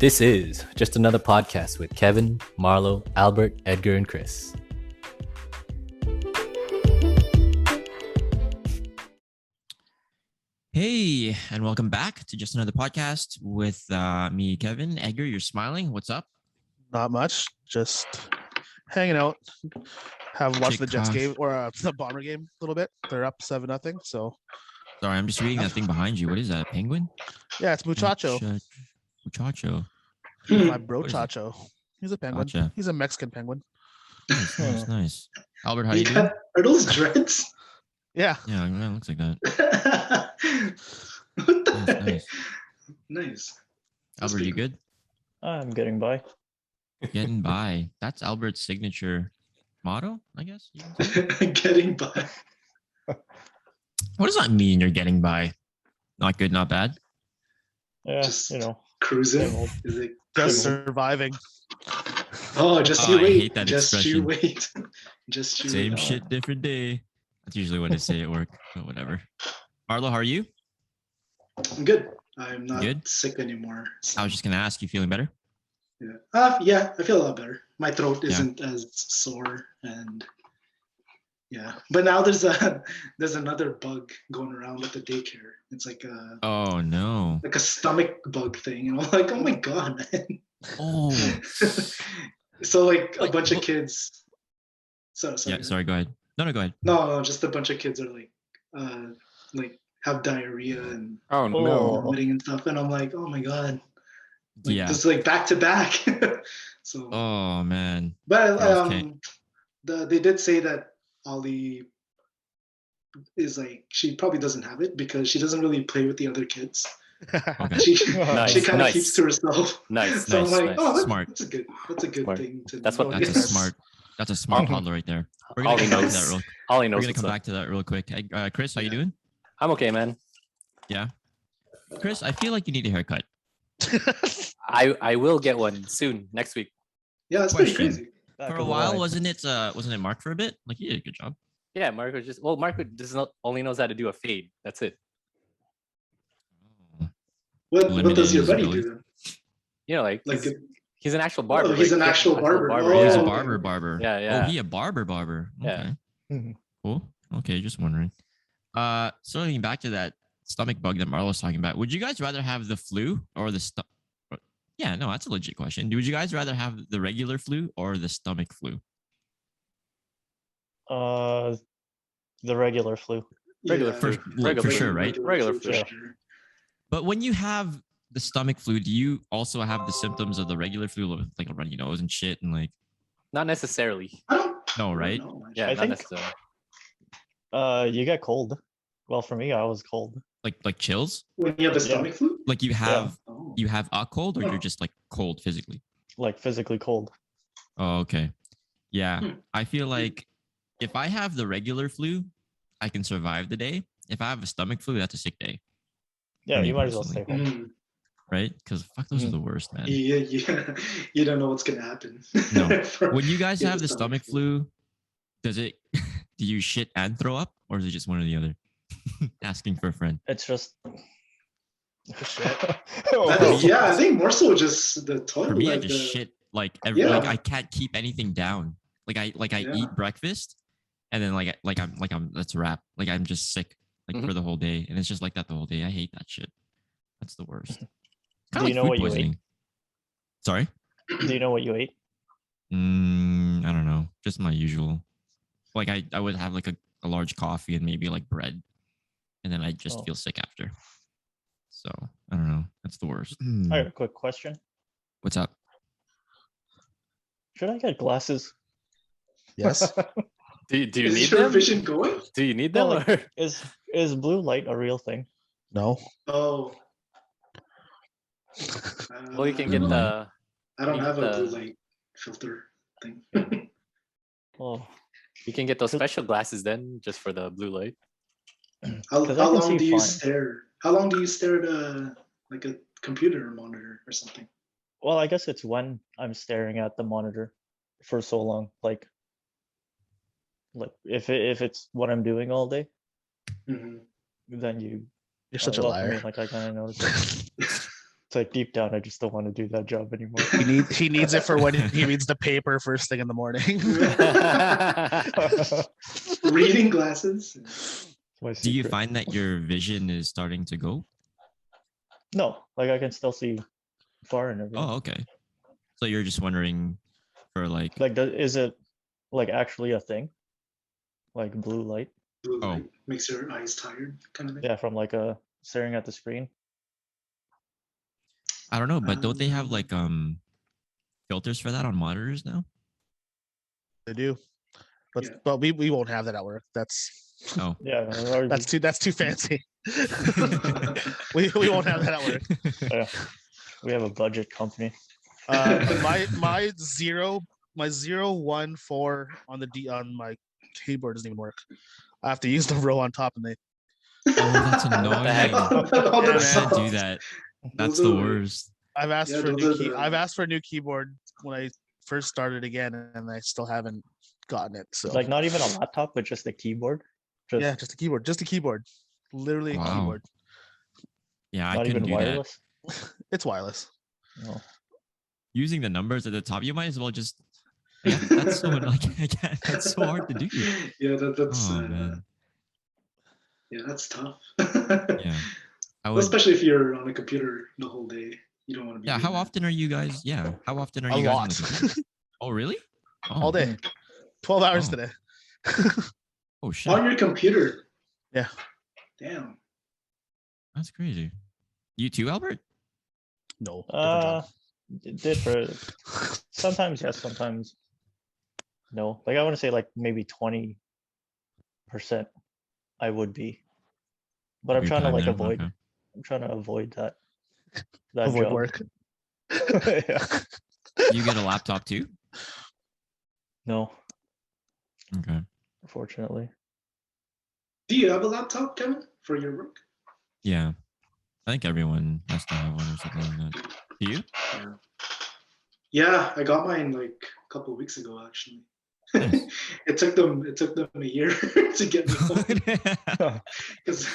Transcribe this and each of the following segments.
This is just another podcast with Kevin, Marlo, Albert, Edgar, and Chris. Hey, and welcome back to just another podcast with me, Kevin. Edgar, you're smiling. What's up? Not much. Just hanging out. Have watched the Jets Kickoff. game or the Bomber game a little bit. They're up 7-0. So Sorry, I'm just reading that thing behind you. What is that? A penguin? yeah, it's Muchacho. Muchacho. My bro What is it? Chacho. He's a penguin. Gotcha. He's a Mexican penguin. Nice, nice, nice. Albert, how You you doing? got, are those dreads? Yeah. Yeah, it looks like that. What the Nice, heck? nice. Nice. Albert, you good? I'm getting by. Getting by. That's Albert's signature motto, I guess. you can say. Getting by. What does that mean? You're getting by. Not good, not bad. Yeah, Just- you know. Cruising. Same old. Is it Just cruising? surviving. Oh, just Oh, you I wait. hate that Just you expression. wait. Just you Same wait. shit, different day. That's usually what I say at work, but whatever. Marlo, how are you? I'm good. I'm not Good? sick anymore. I was just gonna ask, you feeling better? Yeah, I feel a lot better. My throat Yeah. isn't as sore, and yeah. But now there's another bug going around at the daycare. It's like Oh no. a stomach bug thing, and I'm like, oh my god, man. Oh So like a Like, bunch of what- kids. Sorry. yeah. Sorry. Go ahead. No, go ahead. No, just a bunch of kids are like have diarrhea and Oh no. vomiting and stuff, and I'm like, oh my god, like, Yeah. just like back to back. So, Oh man. but gross, okay. they did say that Ollie is like she probably doesn't have it because she doesn't really play with the other kids. Okay. She Nice, she kind of nice. keeps to herself. Nice, So nice, I'm like, nice. oh, Smart. that's a good Smart. thing to That's know. what- That's a Yes. smart toddler right there. We're gonna Ollie come back to knows. that real. Ollie We're knows gonna what's come up. back to that real quick. Hey, Chris, how you Yeah. doing? I'm okay, man. Chris, I feel like you need a haircut. I will get one soon, next week. Yeah, it's pretty Question. crazy. Back For of a the while, line. wasn't it Mark for a bit? Like, you did a good job. Yeah, Marco just only knows how to do a fade. That's it. What Limited does your his buddy ability. do then? You know, like, Like, he's an actual barber. Oh, he's like, an actual barber. He's Oh, a okay. barber. Yeah, yeah. Oh, he a barber. Yeah. Okay. Mhm. Cool. Okay, just wondering. So getting back to that stomach bug that Marlo was talking about, would you guys rather have the flu or the stomach? Yeah, no, that's a legit question. Would you guys rather have the regular flu or the stomach flu? The regular flu. Regular Yeah, flu. For sure, right? Regular for flu. sure. But when you have the stomach flu, do you also have the symptoms of the regular flu, like a runny nose and shit, and like, Not necessarily. I don't no, right? know, actually. Yeah, I not think- necessarily. You get cold. Well, for me, I was cold. Like chills? When you have a Yeah. stomach flu? Like you have Oh. you have a cold, or you're just like cold physically? Like physically cold. Oh, okay. Yeah. Hmm. I feel like if I have the regular flu, I can survive the day. If I have a stomach flu, that's a sick day, Yeah, me you might as well stay personally. home. Mm. right? Because fuck, those are Mhm. the worst, man. Yeah, you don't know what's gonna happen. No. For- When you guys Yeah, have the stomach flu, does it do you shit and throw up, or is it just one or the other? Asking for a friend. It's just. I think, yeah, I think more so just the toilet. For me, I like just the- shit like Yeah. like I can't keep anything down. Like I Yeah. eat breakfast, and then I'm that's a wrap. Like I'm just sick Mm-hmm. Mhm. for the whole day, and it's just like that the whole day. I hate that shit. That's the worst. Do Kind of you know what you ate? Sorry. Do you know what you ate? I don't know. Just my usual. Like I would have like a large coffee and maybe like bread, and then I just Oh. feel sick after. So I don't know. That's the worst. I got a quick question. What's up? Should I get glasses? Yes. Do you Is need your them? vision going? Do you need them? Well, or- Is blue light a real thing? No. Oh. Well, you can Blue get light. the. I don't you have a get blue the- light filter thing. Oh, You can get those special glasses then, just for the blue light. How 'Cause I can long see do you fine. stare? How long do you stare at like a computer monitor or something? well, I guess it's when I'm staring at the monitor for so long. Like if it's what I'm doing all day, Mhm. then you. You're such a well, I liar. mean, like I kind of noticed. It. It's like deep down, I just don't want to do that job anymore. He needs it for when he reads the paper first thing in the morning. Reading glasses. My Do you secret. find that your vision is starting to go? No, like I can still see far and everything. Oh, okay. So you're just wondering for like, Like, is it like actually a thing? Like blue light? Blue Oh. light makes your eyes tired, kind of thing. Yeah, from like staring at the screen. I don't know, but don't they have like filters for that on monitors now? They do, but Yeah. but we won't have that at work. That's Oh. Yeah, or that's too fancy. we won't have that at work. yeah. We have a budget company. My 014 on my keyboard doesn't even work. I have to use the row on top, and they Oh, that's the annoying. heck? All the Yeah, man. Can't sounds. do that. That's Those the are- worst. I've asked Yeah, for a those new are key. the- I've asked for a new keyboard when I first started again, and I still haven't gotten it. So Like not even a laptop, but just a keyboard. Just yeah, just a keyboard, literally a Wow. keyboard. Yeah, I not couldn't even do that. wireless. It's wireless. No. Using the numbers at the top, you might as well just. Yeah, that's so like that's so hard to do. Yeah, that's Oh man. yeah, that's tough. Yeah. I Well, would. especially if you're on a computer the whole day, you don't want to be. Yeah. doing How that. often are you guys? Yeah. How often are A you guys on lot, the computer? Oh really? Oh, all day, 12 hours Oh. today. Oh shit. On your computer? Yeah. Damn. That's crazy. You too, Albert? No. different job. Did for sometimes yes, sometimes no. Like I want to say like maybe 20% I would be. But I'm Your trying to time like there? avoid Okay. I'm trying to avoid that Avoid job. work. Yeah. You get a laptop too? No, Okay. unfortunately. Do you have a laptop, Kevin, for your work? Yeah. I think everyone has to have one or something like that. Do you? Yeah. Yeah, I got mine like a couple of weeks ago, actually. Nice. It took them a year to get me home because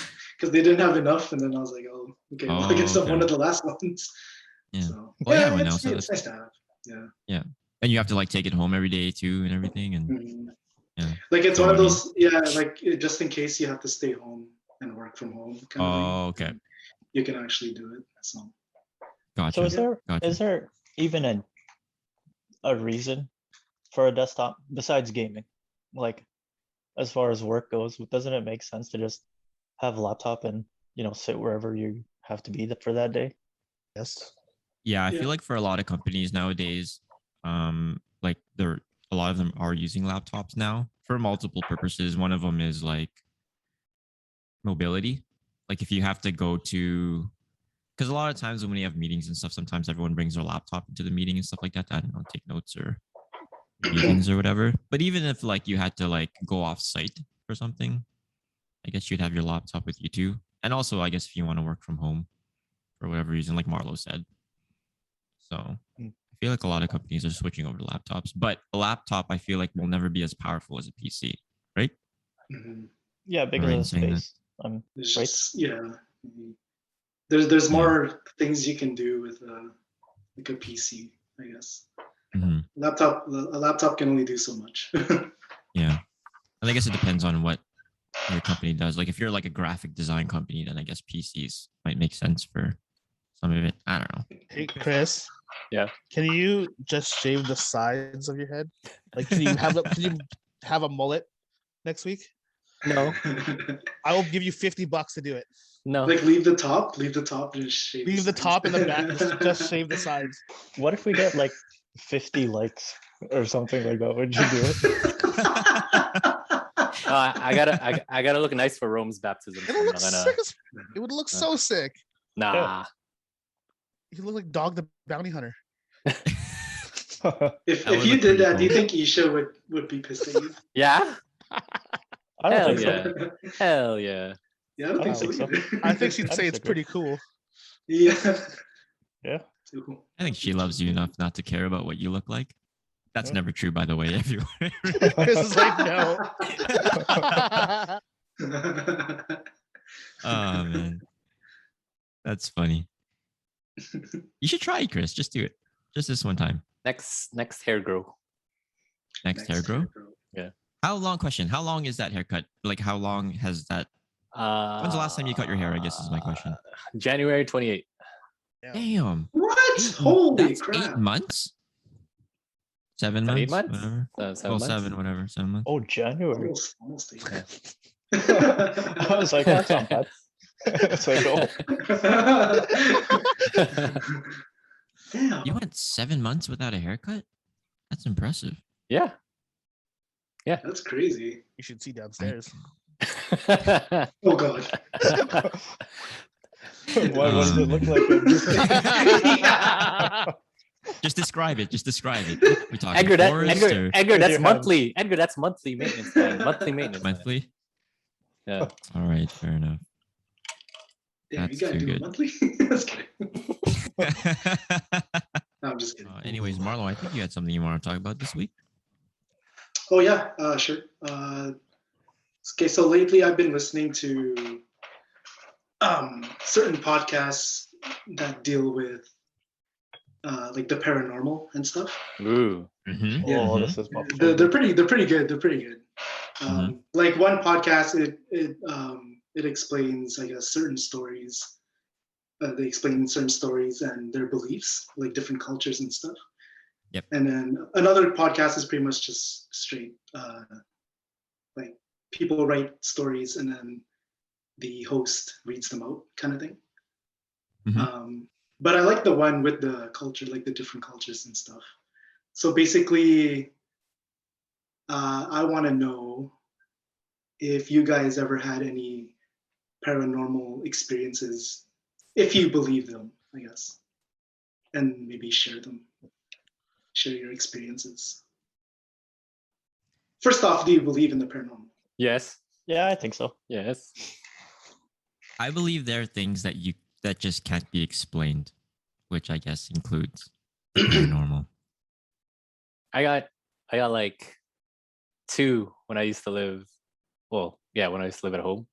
they didn't have enough, and then I was like, oh, okay, well, I Oh, guess I'm one okay. of the last ones. Yeah. So, Well, yeah, yeah, well, now, it's, so it's that's- nice to have. Yeah. And you have to like take it home every day too and everything. And Mhm. Yeah. Like it's So one of what do you- those, yeah, like just in case you have to stay home and work from home, kind of thing, oh, okay. you can actually do it. So Gotcha. So is there Gotcha. even a reason for a desktop besides gaming? Like as far as work goes, doesn't it make sense to just have a laptop and sit wherever you have to be for that day? Yes. Yeah, I Yeah. feel like for a lot of companies nowadays, like a lot of them are using laptops now for multiple purposes. One of them is like mobility. Like if you have to go to, because a lot of times when you have meetings and stuff, sometimes everyone brings their laptop into the meeting and stuff like that. I don't know, take notes or meetings or whatever. But even if like you had to like go off site for something, I guess you'd have your laptop with you too. And also, I guess if you want to work from home for whatever reason, like Marlo said. So Mm. I feel like a lot of companies are switching over to laptops, but a laptop I feel like will never be as powerful as a PC, right? mhm. Yeah, because Right, of the saying that. space. It's Right. just there's more things you can do with like a PC, I guess. Mhm. A laptop can only do so much. Yeah. And I guess it depends on what your company does. Like if you're like a graphic design company, then I guess PCs might make sense for some of it. I don't know. Hey, Chris. Yeah. Can you just shave the sides of your head? Like, can you have a mullet next week? No, I will give you $50 to do it. no. Like leave the top and just shave. Leave the sides. top and the back. Just shave the sides. What if we get like 50 likes or something like that? Would you do it? I gotta look nice for Rome's baptism. so It'll I'm look not gonna- sick. It would look so sick. Nah. You look like Dog the Bounty Hunter. If That if would you look did pretty that, do you cool. think Isha would be pissed at you? Yeah. I don't Hell think so. yeah. Hell yeah. Yeah, I don't I think so don't think either. I think she'd I'd say it's stick pretty cool. Yeah. Yeah. Too cool. I think she loves you enough not to care about what you look like. That's Yeah. never true, by the way, everyone. Chris is like, no. Oh man. That's funny. You should try it, Chris. Just do it. Just this one time. Next hair grow. Next hair grow. Yeah. How long? Question. How long is that haircut? Like, how long has that? When's the last time you cut your hair? I guess is my question. January 28th. Damn. What? Holy That's crap! 8 months. 7 Is that months. 8 months? Whatever. 7 Well, months? 7, whatever. 7 months. Oh, January. Almost eight. I was like, that's not bad. It's like, oh, Damn. You went 7 months without a haircut. That's impressive. Yeah. That's crazy. You should see downstairs. Oh god. what does it look like? Just describe it. Just describe it. We're talking Edgar, forest or Edgar, With that's your monthly. Edgar, that's monthly maintenance. Man. Monthly maintenance. man. monthly. Yeah. All right, fair enough. Damn, That's you gotta too do it good. monthly. Just kidding. No, I'm just kidding. Anyways, Marlo, I think you had something you want to talk about this week. Oh yeah, sure. Okay, so lately I've been listening to certain podcasts that deal with like the paranormal and stuff. Ooh. Mm-hmm. Yeah. Oh, this is my They're pretty good. They're pretty good. Like one podcast, it explains, I guess, certain stories. They explain certain stories and their beliefs, like different cultures and stuff. Yep. And then another podcast is pretty much just straight, like people write stories and then the host reads them out, kind of thing. But I like the one with the culture, like the different cultures and stuff. So basically, I want to know if you guys ever had any paranormal experiences, if you believe them, I guess, and maybe share your experiences. First off, do you believe in the paranormal? Yes. Yeah, I think so. Yes. I believe there are things that just can't be explained, which I guess includes the paranormal. I got like 2 when I used to live. Well, yeah, when I used to live at home,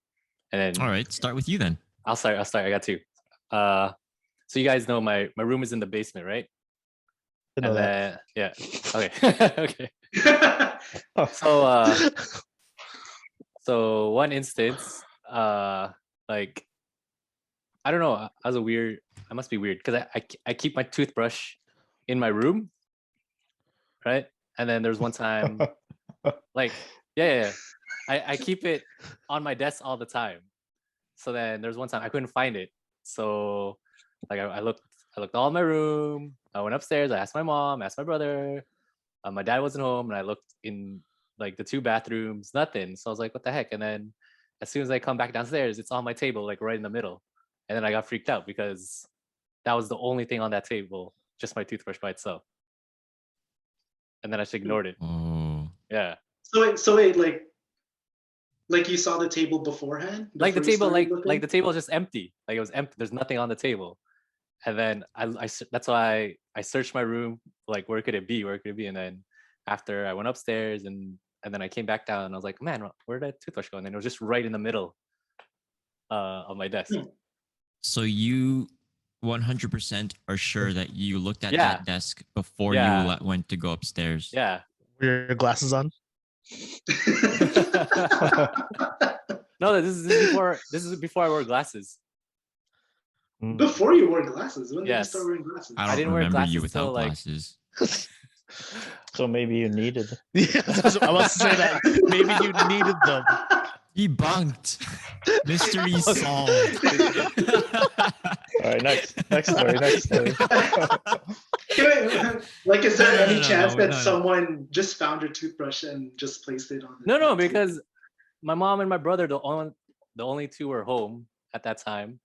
and then All right, start with you then. I'll start. I got 2. So you guys know my room is in the basement, right? I know And that. then okay, okay. So one instance, like I don't know, I must be weird because I keep my toothbrush in my room, right? And then there's one time, like I keep it on my desk all the time. So then there's one time I couldn't find it, so like I looked all in my room. I went upstairs. I asked my mom, asked my brother. My dad wasn't home, and I looked in like the 2 bathrooms, nothing. So I was like, what the heck? And then as soon as I come back downstairs, it's on my table, like right in the middle. And then I got freaked out because that was the only thing on that table, just my toothbrush by itself. And then I just ignored it. Oh, Yeah. So wait, like you saw the table beforehand? Like the before you table, started like looking? the table is just empty. Like it was empty. There's nothing on the table. And then that's why I searched my room, like where could it be? And then after I went upstairs and then I came back down and I was like, man, where did that toothbrush go? And then it was just right in the middle of my desk. so you 100% are sure that you looked at Yeah. that desk before Yeah. you went to go upstairs? Yeah. Were your glasses on? No, this is before I wore glasses. Before you wore glasses? When did you Yes. start wearing glasses? I don't didn't wear remember you glasses till, without like- glasses. So maybe you needed. Yeah, I was to say that maybe you needed them. Debunked. Mystery solved. All right, next story. Like, is there any No, chance that no. someone just found your toothbrush and just placed it on? No, because my mom and my brother, the only 2 were home at that time.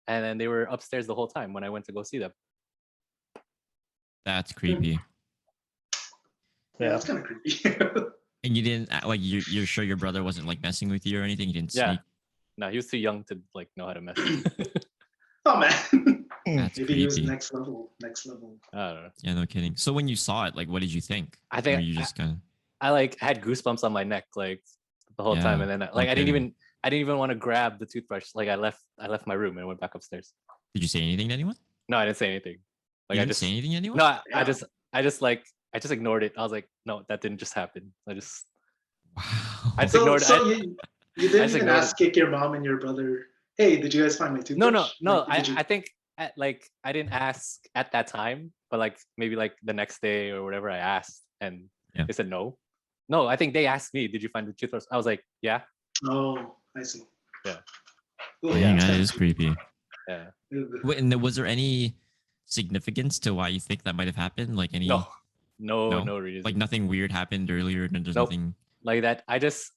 And then they were upstairs the whole time when I went to go see them. That's creepy. Yeah, that's kind of creepy. And you didn't like you're sure your brother wasn't like messing with you or anything? You didn't Yeah. sneak? No, he was too young to like know how to mess. Oh man, That's maybe he was creepy. next level. I don't know. Yeah, no kidding. So when you saw it, like, what did you think? I think Or you just kind of I like had goosebumps on my neck like the whole time, Yeah, and then no like I didn't kidding. even want to grab the toothbrush. Like I left my room and went back upstairs. did you say anything to anyone? No, I didn't say anything. You I didn't just say anything to anyone? no, Yeah. I just ignored it. I was like, no, that didn't just happen. Wow. I just So, ignored so it. you didn't just even ignored ask your mom and your brother, hey, did you guys find my No, toothbrush? no. Like, did you? I think I didn't ask at that time, but like maybe like the next day or whatever I asked, and Yeah. they said no. No, I think they asked me, did you find the toothbrush? I was like, yeah. Oh, I see. Yeah. Oh, Dang, yeah. that that's is creepy. Yeah. Wait, and was there any significance to why you think that might have happened? Like any No reason. like nothing weird happened earlier and there's Nope. nothing. Like that. I just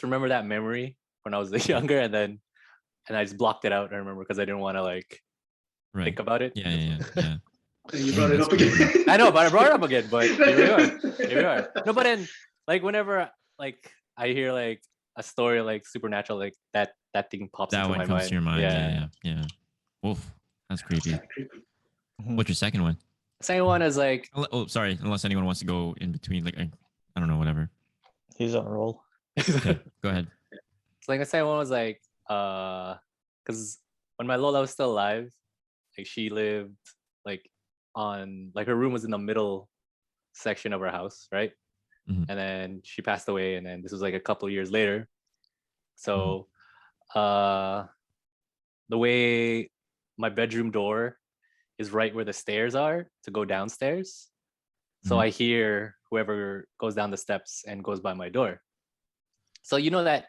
remember that memory when I was younger, and I just blocked it out. I remember because I didn't want to like Right. think about it. Yeah. And you Dang, brought it that's up again. I know, but I brought it up again. But here we are. Here we are. No, but then like whenever like I hear like a story like supernatural, like that thing pops That into one my comes mind. to your mind. Yeah. Oof, that's creepy. Kinda creepy. What's your second one? Second one is like Oh, sorry. Unless anyone wants to go in between, like I don't know, whatever. He's on a roll. Okay, go ahead. So like the second one was like because when my Lola was still alive, like she lived like on like her room was in the middle section of her house, right? Mhm. And then she passed away, and then this was like a couple years later. So the way my bedroom door is right where the stairs are to go downstairs. So Mhm. I hear whoever goes down the steps and goes by my door. So you know that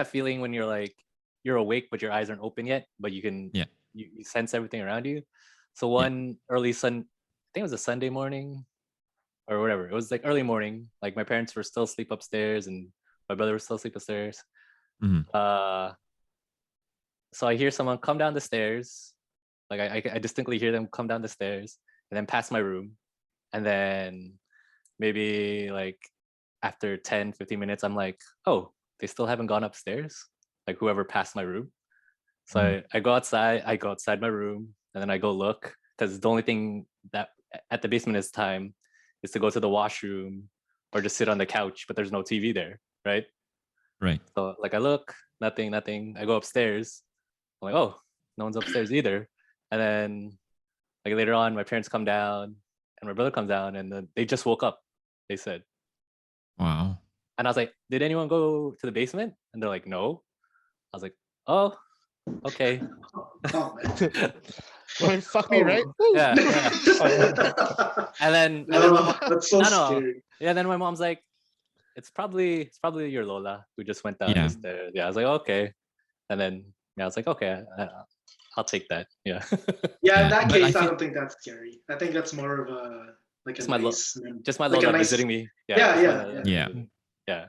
feeling when you're like you're awake but your eyes aren't open yet, but you can Yeah. you sense everything around you. So one early I think it was a Sunday morning or whatever. It was like early morning. Like my parents were still asleep upstairs and my brother was still asleep upstairs. Mhm. So I hear someone come down the stairs. Like I distinctly hear them come down the stairs and then past my room. And then maybe like after 10, 15 minutes, I'm like, oh, they still haven't gone upstairs? Like whoever passed my room. So I go outside my room and then I go look because the only thing that at the basement is time is to go to the washroom or just sit on the couch, but there's no TV there, right? Right. So like I look, nothing. I go upstairs. I'm like, oh, no one's upstairs either. And then like later on, my parents come down and my brother comes down and then they just woke up, they said. Wow. And I was like, did anyone go to the basement? And they're like, no. I was like, oh, okay. Oh, man. Well, fuck me, right? Yeah. And then my No, mom, that's so no. scary. Yeah, then my mom's like, it's probably your Lola who just went down Yeah. the stairs. Yeah, I was like, okay. And then I was like, okay, I'll take that. Yeah. Yeah, Yeah, in that but I case, I feel- don't think that's scary. I think that's more of a like a Just my lo- nice, Just my like a Lola nice- visiting me. Yeah, just yeah, my Lola yeah. visiting me. Yeah.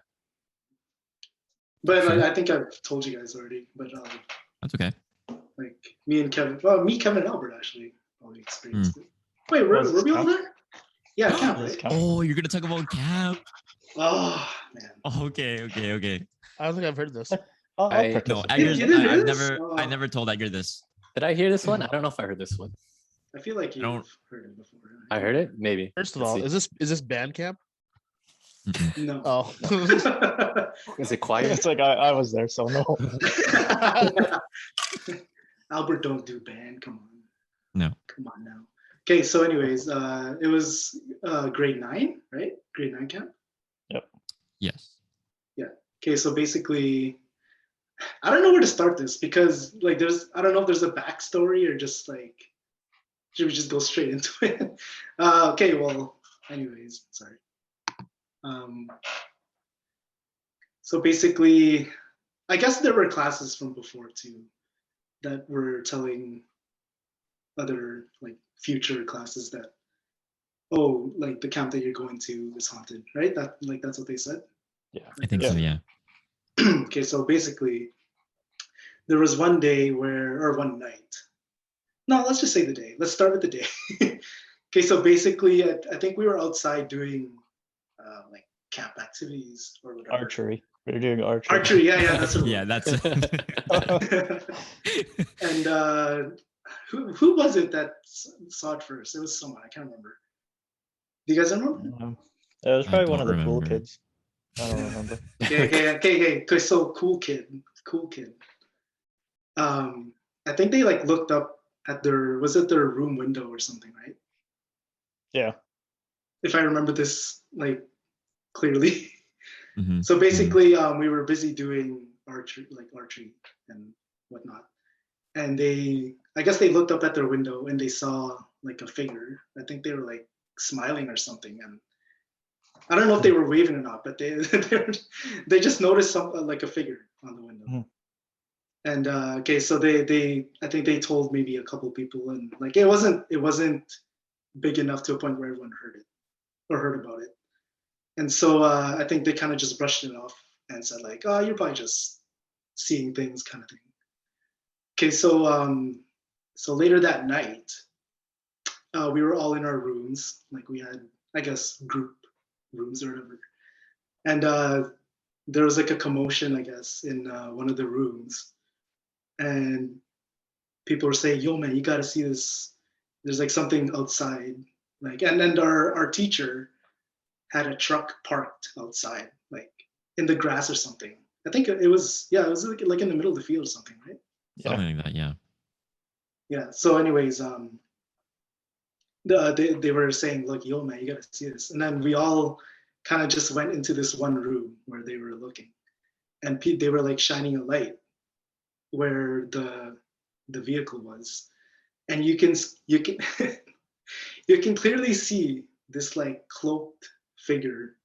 But Sure. I think I've told you guys already. But That's okay. like me and Kevin, Kevin and Albert actually probably experienced it. Wait, Was were we all camp? there? Yeah, camp, This right? camp? Oh, you're gonna talk about camp? Oh man. Okay. I don't think I've heard this. I'll I- No, participate. Edgar's, You didn't hear I've this? never, Oh. I never told Edgar this. Did I hear this one? I don't know if I heard this one. I feel like don't- you've heard it before. I heard it? Maybe. First of Let's all, see. is this band camp? Mm-mm. No. Oh, Is it quiet? It's like I was there, so no. Albert, don't do band. Come on. No. Come on now. Okay, so anyways, it was grade 9, right? Grade 9 camp. Yes. Okay, so basically, I don't know where to start this because like I don't know if there's a backstory or just like should we just go straight into it? Okay, well, anyways, sorry. So basically, I guess there were classes from before too that were telling other like future classes that like the camp that you're going to is haunted, right? That's what they said. Yeah. I think so. Yeah. Okay, so basically, there was one day or one night. No, let's just say the day. Let's start with the day. Okay, so basically, I think we were outside doing like camp activities or whatever. Archery. We're doing archery. Archery, yeah, that's what. Yeah, that's. And who was it that saw it first? It was someone I can't remember. Do you guys remember? It was I probably one don't of the cool remember. kids. I don't remember. Okay. So cool kid. I think they like looked up at their room window or something, right? Yeah. If I remember this like clearly. Mhm. So basically, we were busy doing archery and whatnot, and I guess they looked up at their window and they saw like a figure. I think they were like smiling or something, and I don't know if they were waving or not, but they just noticed like a figure on the window. Mhm. And okay, so they I think they told maybe a couple people, and like it wasn't big enough to a point where everyone heard it or heard about it. And so I think they kind of just brushed it off and said like, "Oh, you're probably just seeing things," kind of thing. Okay, so later that night, we were all in our rooms, like we had, I guess, group rooms or whatever, and there was like a commotion, I guess, in one of the rooms, and people were saying, "Yo, man, you got to see this. There's like something outside." Like, and then our teacher had a truck parked outside, like in the grass or something. I think it was, yeah, it was like in the middle of the field or something, right? Yeah. Something like that. Yeah. Yeah. So, anyways, they were saying, "Look, yo, man, you gotta see this." And then we all kind of just went into this one room where they were looking, and they were like shining a light where the vehicle was, and you can you can clearly see this like cloaked figure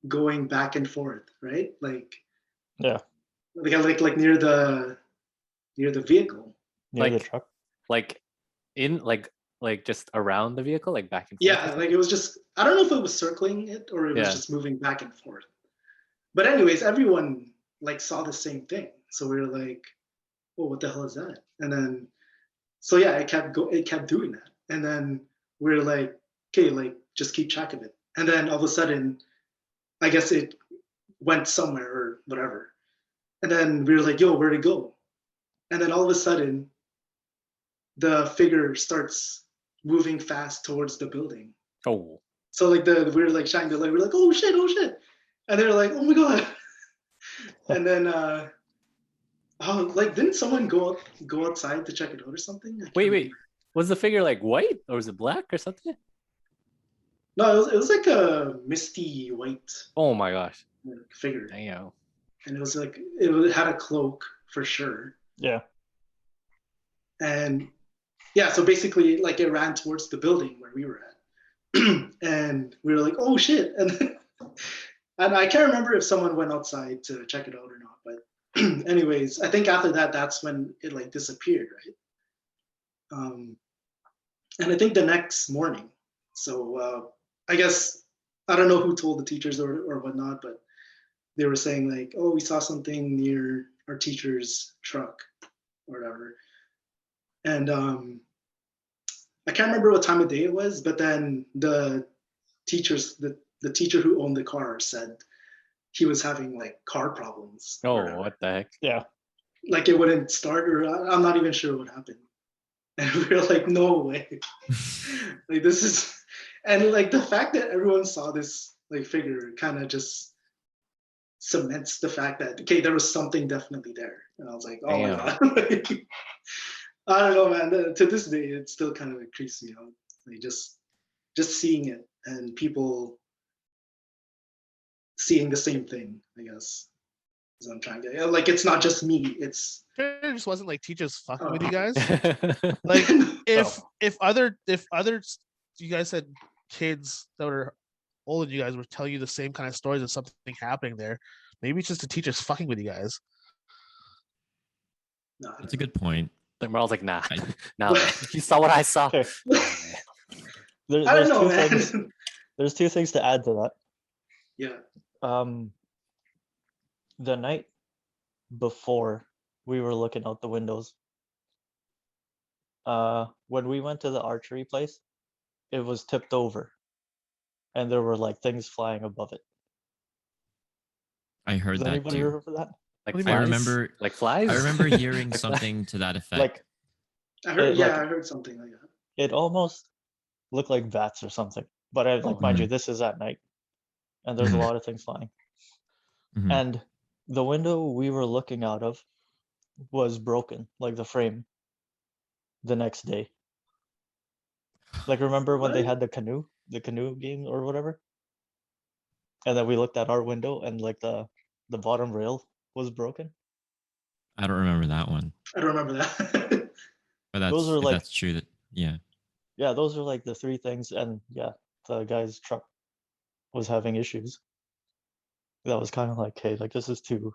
going back and forth, right? Like Yeah. like near the vehicle. Near the Like- truck. Like in like just around the vehicle, like back and forth. Yeah, like it was just, I don't know if it was circling it or it was Yeah. just moving back and forth. But anyways, everyone like saw the same thing. So we were like, "Oh, what the hell is that?" And then so yeah, it kept doing that. And then we were like, "Okay, like just keep track of it." And then all of a sudden, I guess it went somewhere or whatever. And then we were like, "Yo, where'd it go?" And then all of a sudden, the figure starts moving fast towards the building. Oh, So like we were like shining the light. We're like, "Oh shit, oh shit!" And they're like, "Oh my god!" And then like didn't someone go outside to check it out or something? I can't wait. remember. Was the figure like white or was it black or something? No, it was like a misty white Oh my gosh. figure, Damn. and it was like had a cloak for sure. Yeah. And yeah, so basically like it ran towards the building where we were at. And we were like, "Oh shit!" And and I can't remember if someone went outside to check it out or not, but anyways, I think after that, that's when it like disappeared, right? And I think the next morning, so I guess I don't know who told the teachers or whatnot, but they were saying like, "Oh, we saw something near our teacher's truck or whatever," and I can't remember what time of day it was, but then the teacher who owned the car said he was having like car problems. or Oh, whatever. what the heck? Yeah. Like it wouldn't start, or I'm not even sure what happened. And we were like, "No way!" Like this is, and like the fact that everyone saw this like figure kind of just cements the fact that okay, there was something definitely there. And I was like, "Oh Damn. my god!" Like, I don't know, man. To this day, it still kind of creeps me out. Like just seeing it and people seeing the same thing, I guess. Is what I'm trying to like. It's not just me. It's It just wasn't like teachers fucking with Oh. you guys. Like if other you guys said kids that were older than you guys were telling you the same kind of stories of something happening there, maybe it's just the teachers fucking with you guys. no, I That's a don't good point. Like Merle's like, nah, I- nah. man. You saw what I saw. Okay. know. I There's don't know, two man. things. There's two things to add to that. Yeah. The night before we were looking out the windows, when we went to the archery place, it was tipped over and there were like things flying above it. I heard Does that anybody too. remember that? Like What do you flies? mean? I remember. Like flies. I remember hearing Like flies? something to that effect. Like I heard. It, Yeah, like- I heard something like that. it almost looked like bats or something. But I like Oh. mind you, this is at night. And there's Mhm. a lot of things flying. Mhm. And the window we were looking out of was broken, like the frame. the next day. Like, remember when they What? had the canoe game or whatever? And then we looked at our window and like the bottom rail was broken. I don't remember that one, I don't remember that. but that's Those are if like, that's true. That yeah. yeah, those are like the three things. And yeah, the guy's truck was having issues. That was kind of like, hey, like this is too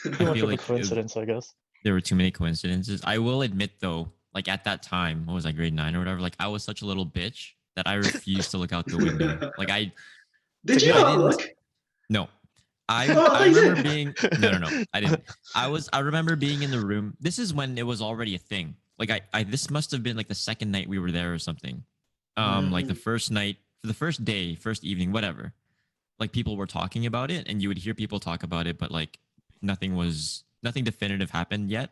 I much feel of a like coincidence, I guess. there were too many coincidences. I will admit though, like at that time, what was I, grade 9 or whatever? Like I was such a little bitch that I refused to look out the window. Like I Did you I not didn't- look? no. I Oh, I thought you remember did. being no, I didn't. I remember being in the room. This is when it was already a thing. Like I this must have been like the second night we were there or something. Like the first night, for the first day, first evening, whatever. Like people were talking about it and you would hear people talk about it, but like nothing definitive happened yet.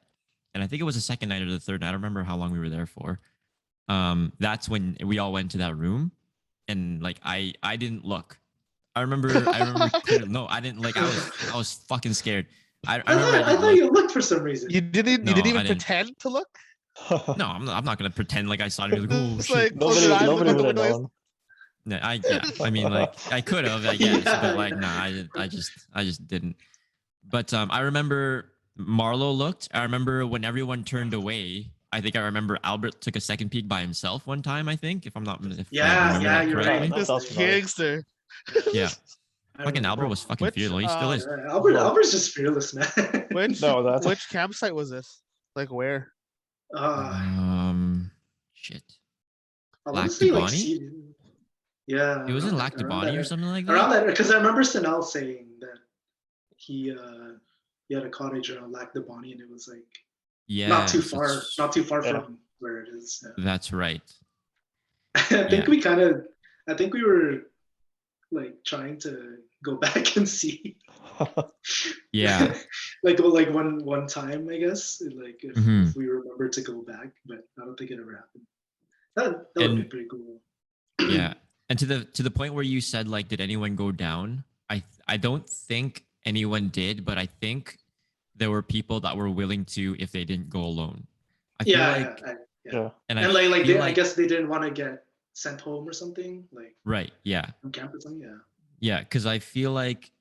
And I think it was the second night or the third night. I don't remember how long we were there for. That's when we all went to that room and like I didn't look. I remember clearly, no, I didn't like I was fucking scared. I remember I thought you looked for some reason. You didn't No, even I didn't. pretend to look? No, I'm not gonna pretend like I saw it. Like, oh Just shit. like close Nobody your eyes, look nobody out the would have window. known. No, I mean, like I could have, I guess, Yeah, but like, yeah. nah, I just didn't. But I remember Marlo looked. I remember when everyone turned away. I think I remember Albert took a second peek by himself one time. I think, if I'm not, if I Yeah, remember yeah, that you're correctly. right. That sounds This familiar. gangster. Yeah, I fucking remember. Albert was fucking Which, fearless. He still is. Yeah, Albert's just fearless, man. Which No, that's which campsite was this? Like where? Shit. I want to Lac say du like Bonnie? yeah. It was in around Lac du around Bonnie or that- something like Around that. that, because I remember Sanel saying that he had a cottage around Lac de Bonnie, and it was like Yeah, not too far Yeah. from where it is. Yeah. That's right. I think Yeah. I think we were like trying to go back and see. Yeah. like one time, I guess. Like if Mhm. we remember to go back, but I don't think it ever happened. That would be And- pretty cool. Yeah. And to the point where you said like, did anyone go down? I don't think anyone did, but I think there were people that were willing to if they didn't go alone. I feel Yeah, like, Yeah. and and like feel I guess they didn't want to get sent home or something, like right, yeah, from camp or something. Yeah. yeah, because I feel like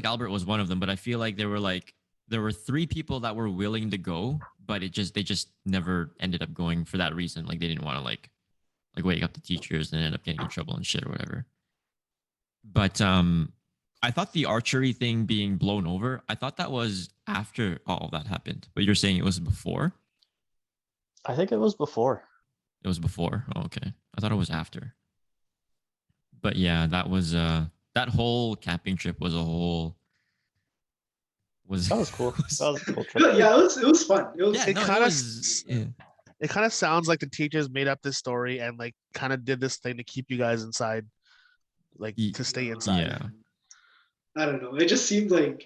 Albert was one of them, but I feel like there were 3 people that were willing to go, but they just never ended up going for that reason. Like they didn't want to like wake up the teachers and end up getting in trouble and shit or whatever. But I thought the archery thing being blown over, I thought that was after all of that happened. But you're saying it was before? I think it was before. It was before. Oh, okay. I thought it was after. But yeah, that was that whole camping trip was That was cool. was- That was a cool trip. Yeah, it was fun. It was yeah, It no, kinda yeah. It kind of sounds like the teachers made up this story and like kind of did this thing to keep you guys inside, like Ye- to stay inside. Yeah. I don't know. It just seemed like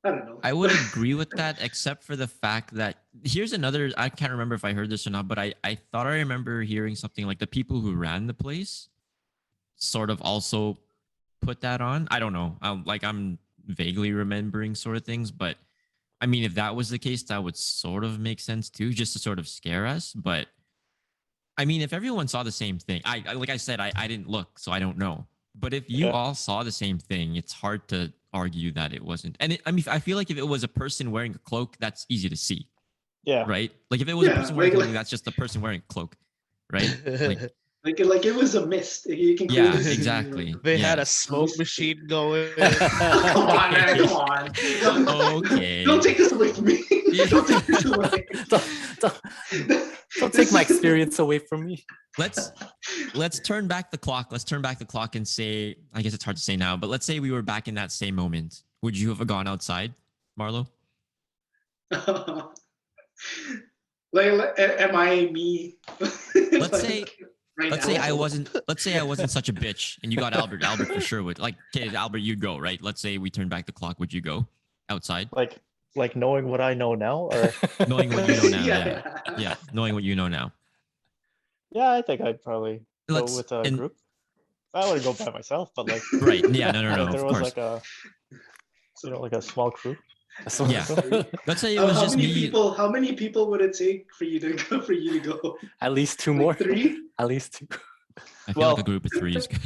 I don't know. I would agree with that, except for the fact that here's another. I can't remember if I heard this or not, but I thought I remember hearing something like the people who ran the place sort of also put that on. I don't know. I'm vaguely remembering sort of things, but I mean, if that was the case, that would sort of make sense too, just to sort of scare us. But I mean, if everyone saw the same thing, I like I said, I didn't look, so I don't know. But if you Yeah. all saw the same thing, it's hard to argue that it wasn't. And I mean, I feel like if it was a person wearing a cloak, that's easy to see, Yeah. right? Like if it was a Yeah, person wearing like- clothing, that's just the person wearing a cloak, right? Like, Like it was a mist. You can yeah, clearly see, exactly. They had yeah. a smoke machine going. Come on, man, come on. Okay. Don't take this away from me. Yeah. Don't take this away. Don't take my experience away from me. Let's turn back the clock. Let's turn back the clock and say, I guess it's hard to say now, but let's say we were back in that same moment. Would you have gone outside, Marlo? like, am I me? Let's say- right Let's now? say I wasn't such a bitch and you got Albert. Albert for sure would. Like, okay, Albert, you'd go, right? Let's say we turn back the clock. Would you go outside? Like knowing what I know now, or Knowing what you know now. Yeah. Yeah. Knowing what you know now. yeah, I think I'd probably Let's- go with a and- group. I wouldn't go by myself, but like Right. Yeah. No, if of there was course. like a like a small crew. That's what- Yeah. Let's say it was How just many me. people? How many people would it take for you to go? For you to go? At least two Like more. 3? At least two. I feel like Well- a group of 3 is good.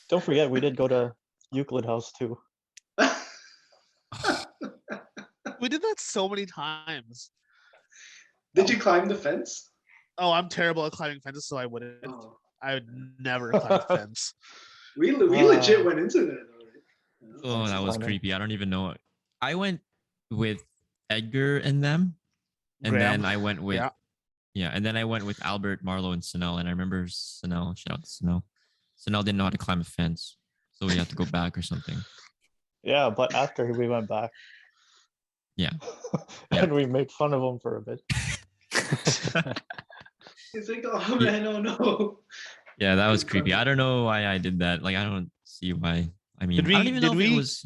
Don't forget, we did go to Euclid House too. We did that so many times. Did you climb the fence? Oh, I'm terrible at climbing fences, so I wouldn't. Oh, I would never climb a fence. we legit Uh, went into that. Though, right? Oh, Fence that was climbing. creepy. I don't even know. I went with Edgar and them, and Graham. then I went with Yeah. yeah, and then I went with Albert, Marlo, and Sanel. And I remember Sanel. Shout out to Sanel. Sanel didn't know how to climb a fence, so we had to go back or something. Yeah, but after we went back. Yeah. Yeah. And we made fun of him for a bit. He's like, oh man, oh no. Yeah, that was creepy. I don't know why I did that. Like, I don't see why. I mean, Did I don't we- even did know if it we- was.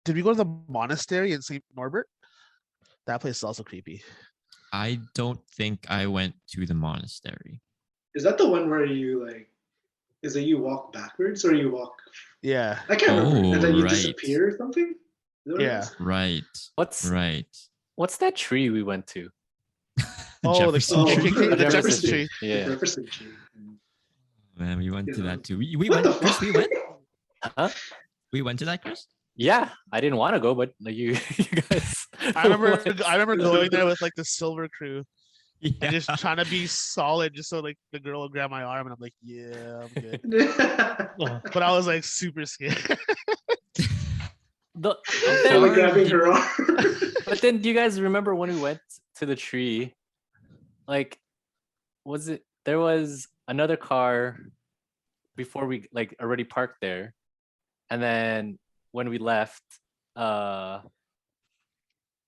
Did we go to the monastery in St. Norbert? That place is also creepy. I don't think I went to the monastery. Is that the one where you like? Is it you walk backwards or you walk? Yeah. I can't remember. And then Oh, you right. disappear or something. Is that what it Yeah. is? Right. What's Right. what's that tree we went to? Oh, the, Jefferson Oh, tree, Tree. the Jefferson Jefferson Tree. tree. The Yeah. Jefferson tree. Man, we went to Yeah. that too. We What went. the Chris, fuck? we went. Huh? We went to that, Chris. Yeah, I didn't want to go, but like you, you guys. I remember went. I remember going there with like the silver crew Yeah. and just trying to be solid just so like the girl would grab my arm and I'm like, yeah, I'm good. But I was like super scared. The, They were then, grabbing her arm. but then, do you guys remember when we went to the tree? Like, was it there was another car before we like already parked there, and then when we left,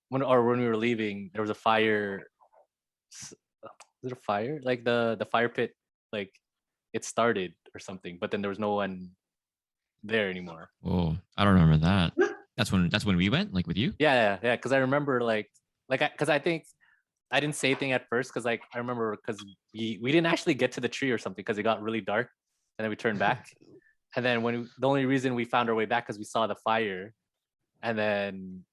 when we were leaving, there was a fire. Was it a fire? Like the fire pit, like it started or something, but then there was no one there anymore. Oh, I don't remember that. That's when we went, like with you. Yeah. Because I remember because I think I didn't say anything at first because like I remember because we didn't actually get to the tree or something because it got really dark and then we turned back. And then the only reason we found our way back because we saw the fire, and then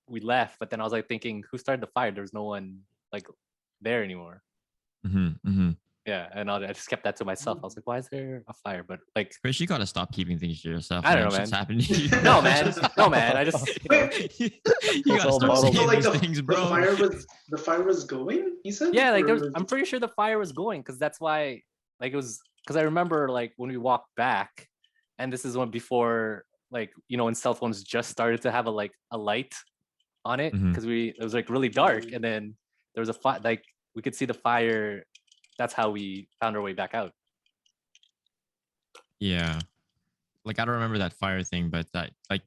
we left. But then I was like thinking, who started the fire? There was no one like there anymore. Mm-hmm. Yeah, and I just kept that to myself. I was like, why is there a fire? But like, Chris, you gotta stop keeping things to yourself. I don't man. know, Shit's man. happening to you. no man, no man. I just Wait, you gotta all start bottled saying so like these the, things, the bro. fire was going. You said? yeah, like Or there's was I'm it- pretty sure the fire was going because that's why like it was because I remember like when we walked back, and this is when before like when cell phones just started to have a light on it Mhm. because it was like really dark, and then there was a fire like we could see the fire. That's how we found our way back out. Yeah. Like I don't remember that fire thing, but that like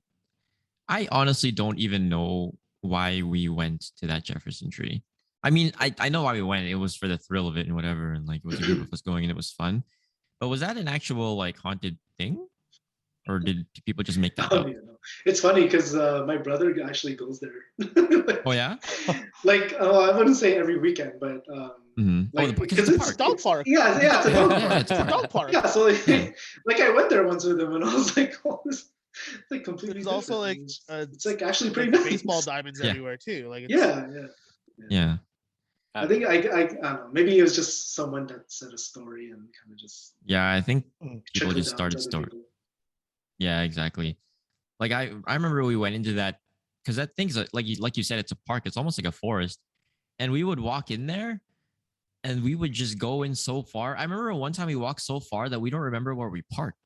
I honestly don't even know why we went to that Jefferson tree. I mean, I know why we went. It was for the thrill of it and whatever, and like it was a group of us going and it was fun. But was that an actual like haunted thing? Or did people just make I that don't up? even know. It's funny because my brother actually goes there. Oh yeah? Like, I wouldn't say every weekend, but Mm-hmm. like because because it's a It's a park. dog park. yeah, it's a dog Yeah, park. it's It's a park. dog park. Yeah, so like, Yeah. like I went there once with him, and I was like, oh, this like completely. There's also like different. It's like actually pretty like nice. baseball diamonds Yeah. everywhere too. Like it's, Yeah. Yeah. I think I don't know. Maybe it was just someone that said a story and kind of just Yeah, I think people trickled just down to started other story. people. Yeah, exactly. Like I remember we went into that because that thing's like you said, it's a park. It's almost like a forest, and we would walk in there, and we would just go in so far. I remember one time we walked so far that we don't remember where we parked.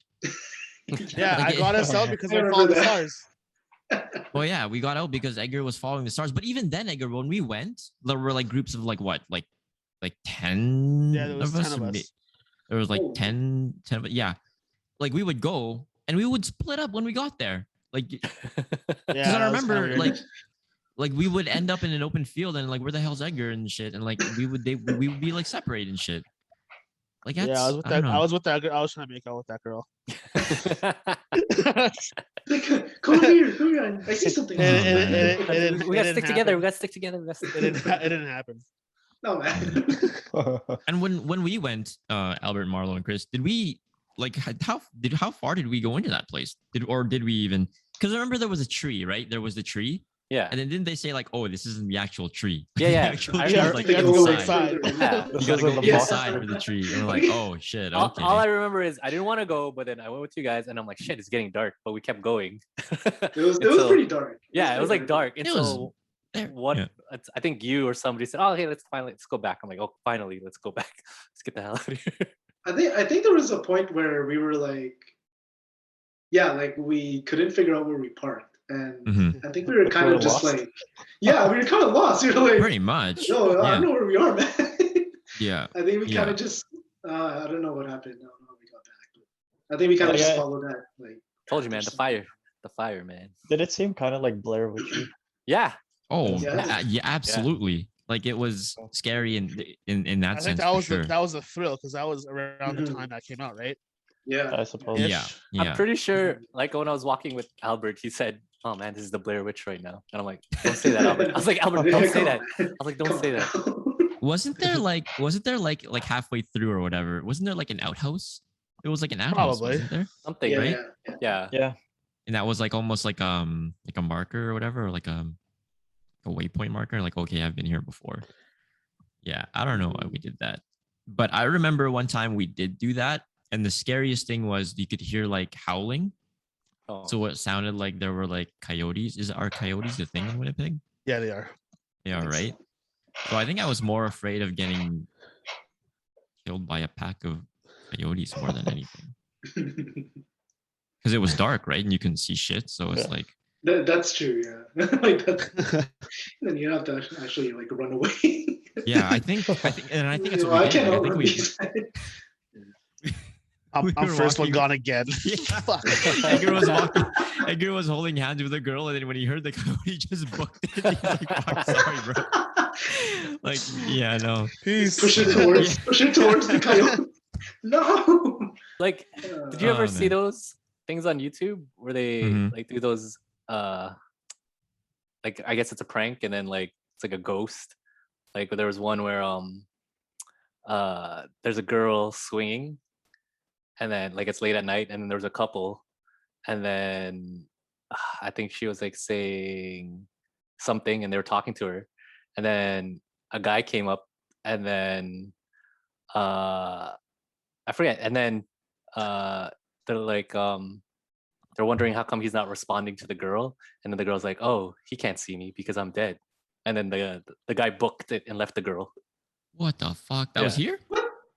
yeah, Like I got us out because I we followed remember the that. stars. Well, yeah, we got out because Edgar was following the stars. But even then, Edgar, when we went, there were like groups of like what, like 10 Yeah, there was 10 of or us. There was like Oh. 10, but yeah, like we would go and we would split up when we got there. Like Yeah, because I that was remember kinda weird. like we would end up in an open field and like where the hell's Edgar and shit, and like we would be like separated and shit. Like that's, yeah, I was with I don't that. know. I was with that girl. I was trying to make out with that girl. Like, come here, I see something. And man. we gotta stick together. We gotta stick together. We gotta stick It didn't. together. It didn't happen. No man. And when we went, Albert, Marlo, and Chris, did we like how far did we go into that place? Did we even? Because remember there was a tree, right? There was the tree, Yeah. And then didn't they say like, oh, this isn't the actual tree? Yeah, The yeah. actual I tree is remember like you have to go inside. inside. Yeah. You This gotta isn't go the Yeah. boss. inside for the tree. And we're like, oh shit, All, okay. all I remember is I didn't want to go, but then I went with you guys, and I'm like, shit, it's getting dark, but we kept going. It was Until- pretty dark. Yeah, it was pretty like dark It was until there. what? Yeah. I think you or somebody said, "Oh, hey, let's go back." I'm like, "Oh, finally, let's go back. Let's get the hell out of here." I think there was a point where we were like, yeah, like we couldn't figure out where we parked, and Mhm. I think we were Like, kind we of were just lost? like, yeah, we were kind of lost. We were like, Pretty much. no, I Yeah. don't know where we are, man. Yeah. I think we kind Yeah. of just, I don't know what happened. I don't know how we got back. But I think we kind of just Yeah. followed that. Like, Told you, man. The fire, man. Did it seem kind of like Blair Witchy? Yeah, Oh, Yeah. yeah, absolutely. Like it was scary in that I think sense that for was sure. that was a thrill because that was around the Mhm. time that came out, right? yeah, I suppose. Ish. Yeah. I'm Yeah. pretty sure. Like when I was walking with Albert, he said, "Oh man, this is the Blair Witch right now," and I'm like, "Don't say that, Albert." I was like, "Albert, don't say that." I was like, "Don't say that." Wasn't there like halfway through or whatever? Wasn't there like an outhouse? It was like an outhouse, Probably. wasn't there? Something, yeah, right? yeah, Yeah. Yeah. And that was like almost like a marker or whatever, or like a waypoint marker. Like, okay, I've been here before. Yeah, I don't know why we did that, but I remember one time we did do that, and the scariest thing was you could hear like howling. Oh. So it sounded like there were like coyotes. Are coyotes the thing in Winnipeg? Yeah, they are. Yeah, think so. right. So I think I was more afraid of getting killed by a pack of coyotes more than anything, because it was dark, right? And you couldn't see shit. So it's Yeah. like, that's true. Yeah, like that. Then you have to actually like run away. yeah, I think that's No, what we I did. can't Like, I think outrun we, these. We I'm were first one walking- gone again. Yeah. Fuck. Edgar was walking. Edgar was holding hands with a girl, and then when he heard the coyote, he just booked it. He's like, "Fuck, sorry, bro." Like, yeah, no. Peace. push it towards the coyote. No. Like, did you ever Oh, see man. those things on YouTube where they Mhm. like do those? Like I guess it's a prank, and then like it's like a ghost. Like there was one where there's a girl swinging, and then like it's late at night, and then there's a couple, and then I think she was like saying something, and they were talking to her, and then a guy came up, and then I forget, and then they're like they're wondering how come he's not responding to the girl, and then the girl's like, "Oh, he can't see me because I'm dead," and then the guy booked it and left the girl. What the fuck? That was here?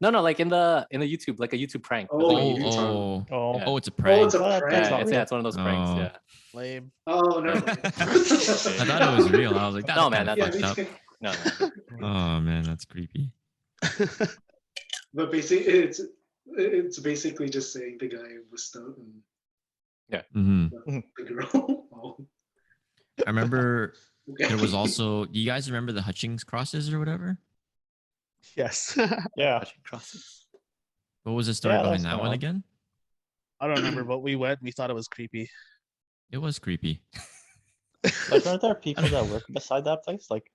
No, like in the YouTube, like a YouTube prank. but Oh, like a Oh, YouTube- oh, Oh, Yeah. oh! It's a Oh, prank. it's a What? prank. That's not yeah, it's one of those pranks. Oh. Yeah. Lame. Oh no. I thought it was real. I was like, that's No, man, kinda that's fucked up. No, Oh man, that's creepy. But basically, it's basically just saying the guy was stoned and Hmm the girl. Oh, I remember okay. there was also. Do you guys remember the Hutchings crosses or whatever? Yes. yeah. Touching crosses. What was the story Yeah, behind that's that one odd. again? I don't remember, but we went. We thought it was creepy. It was creepy. Like, aren't there people that work beside that place? Like,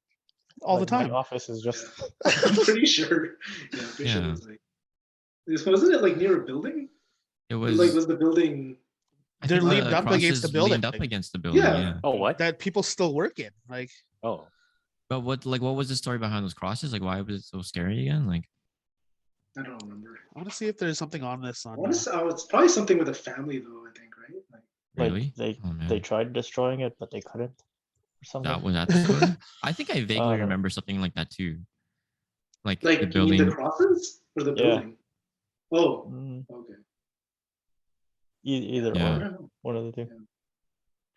All the like, time. My office is just. I'm pretty sure. Yeah, I'm pretty sure Yeah. it was like. Wasn't it like near a building? It was. Like, was the building? I They're think leaned up against the crosses leaned building. up against the building. Yeah. Yeah. Oh, what? That people still work in. Like, Oh, But what was the story behind those crosses? Like, why was it so scary again? Like, I don't remember. I want to see if there's something on this. On. It's probably something with a family though. I think, right? Like, really? Like, Oh man. they tried destroying it, but they couldn't. Or something. That was that the story? I think I vaguely Uh, remember something like that too. Like like the you mean building. the crosses or the Yeah. building? Oh, Mm, okay. either Yeah. I or, don't know. one of the two.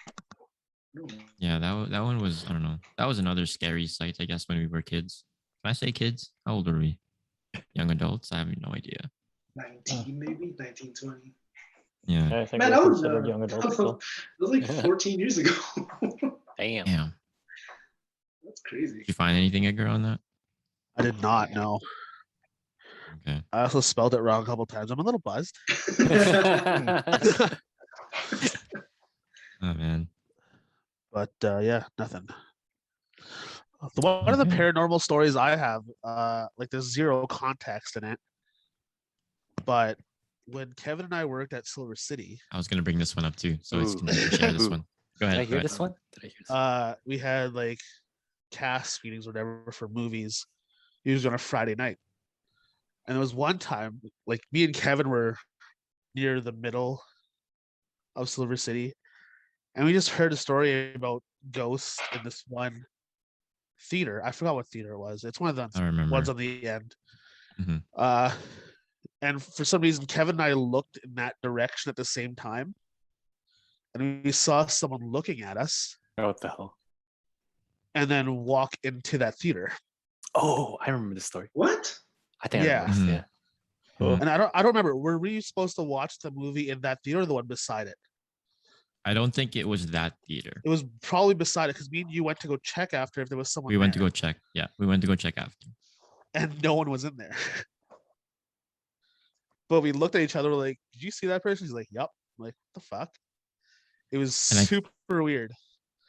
I don't know. Yeah, that one was, I don't know. That was another scary sight, I guess, when we were kids. Can I say kids? How old were we? Young adults? I have no idea. 19 maybe 19, 20. Yeah. I think Man, we're I was, considered young adults It still. was like 14 years ago. damn. Damn. That's crazy. Did you find anything, Edgar, on that? I did not know. Okay. I also spelled it wrong a couple times. I'm a little buzzed. Oh man. But yeah, nothing. One of the Okay. paranormal stories I have, like there's zero context in it. But when Kevin and I worked at Silver City, I was gonna bring this one up too, so it's Ooh. gonna share this Ooh. one. Go Did ahead. I go hear ahead. this one? Did I hear this one? We had like cast screenings or whatever for movies, usually on a Friday night. And there was one time, like me and Kevin were near the middle of Silver City, and we just heard a story about ghosts in this one theater. I forgot what theater it was. It's one of the I remember. ones on the end. Mhm. And for some reason, Kevin and I looked in that direction at the same time, and we saw someone looking at us, Oh, what the hell? and then walk into that theater. Oh, I remember this story. What? I think I Yeah. remember this, yeah. Cool. And I don't remember. Were we supposed to watch the movie in that theater or the one beside it? I don't think it was that theater. It was probably beside it because me and you went to go check after if there was someone. We went to there, go check. Yeah, we went to go check after. and no one was in there. But we looked at each other like, "Did you see that person?" He's like, "Yup." I'm like, what the fuck? It was And I- super weird.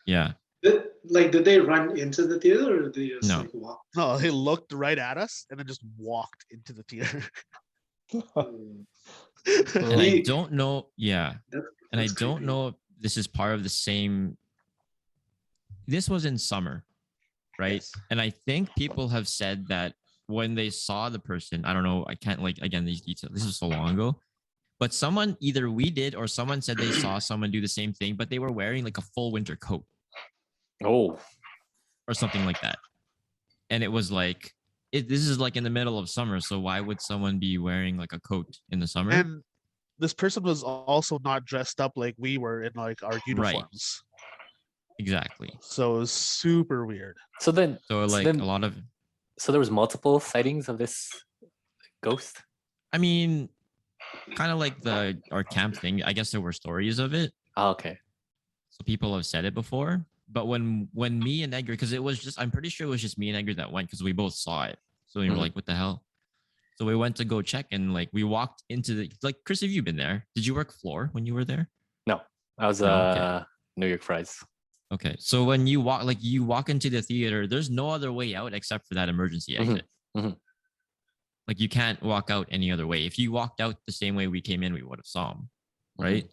Yeah. Did they run into the theater or did they just No. like walk? No, they looked right at us and then just walked into the theater. Mm. And I Ye- don't know. Yeah. that- And I that's don't creepy. know if this is part of the same. This was in summer, right? Yes. And I think people have said that when they saw the person, I don't know, I can't like again these details. This is so long ago. But someone, either we did or someone said they saw someone do the same thing, but they were wearing like a full winter coat Oh, or something like that. And it was like, this is like in the middle of summer. So why would someone be wearing like a coat in the summer? And this person was also not dressed up like we were in like our uniforms. Exactly. So it was super weird. so then, So like then- a lot of, so there was multiple sightings of this ghost. I mean, kind of like our camp thing. I guess there were stories of it. Oh, okay. So people have said it before. But when me and Edgar, because it was just, I'm pretty sure it was just me and Edgar that went because we both saw it. So we were Mhm. like, what the hell? So we went to go check and like we walked into the, like, Chris, have you been there? Did you work floor when you were there? I was Oh, okay. New York Fries. Okay. So when you walk into the theater, there's no other way out except for that emergency Mhm. exit. Mhm. Like you can't walk out any other way. If you walked out the same way we came in, we would have saw him. Right.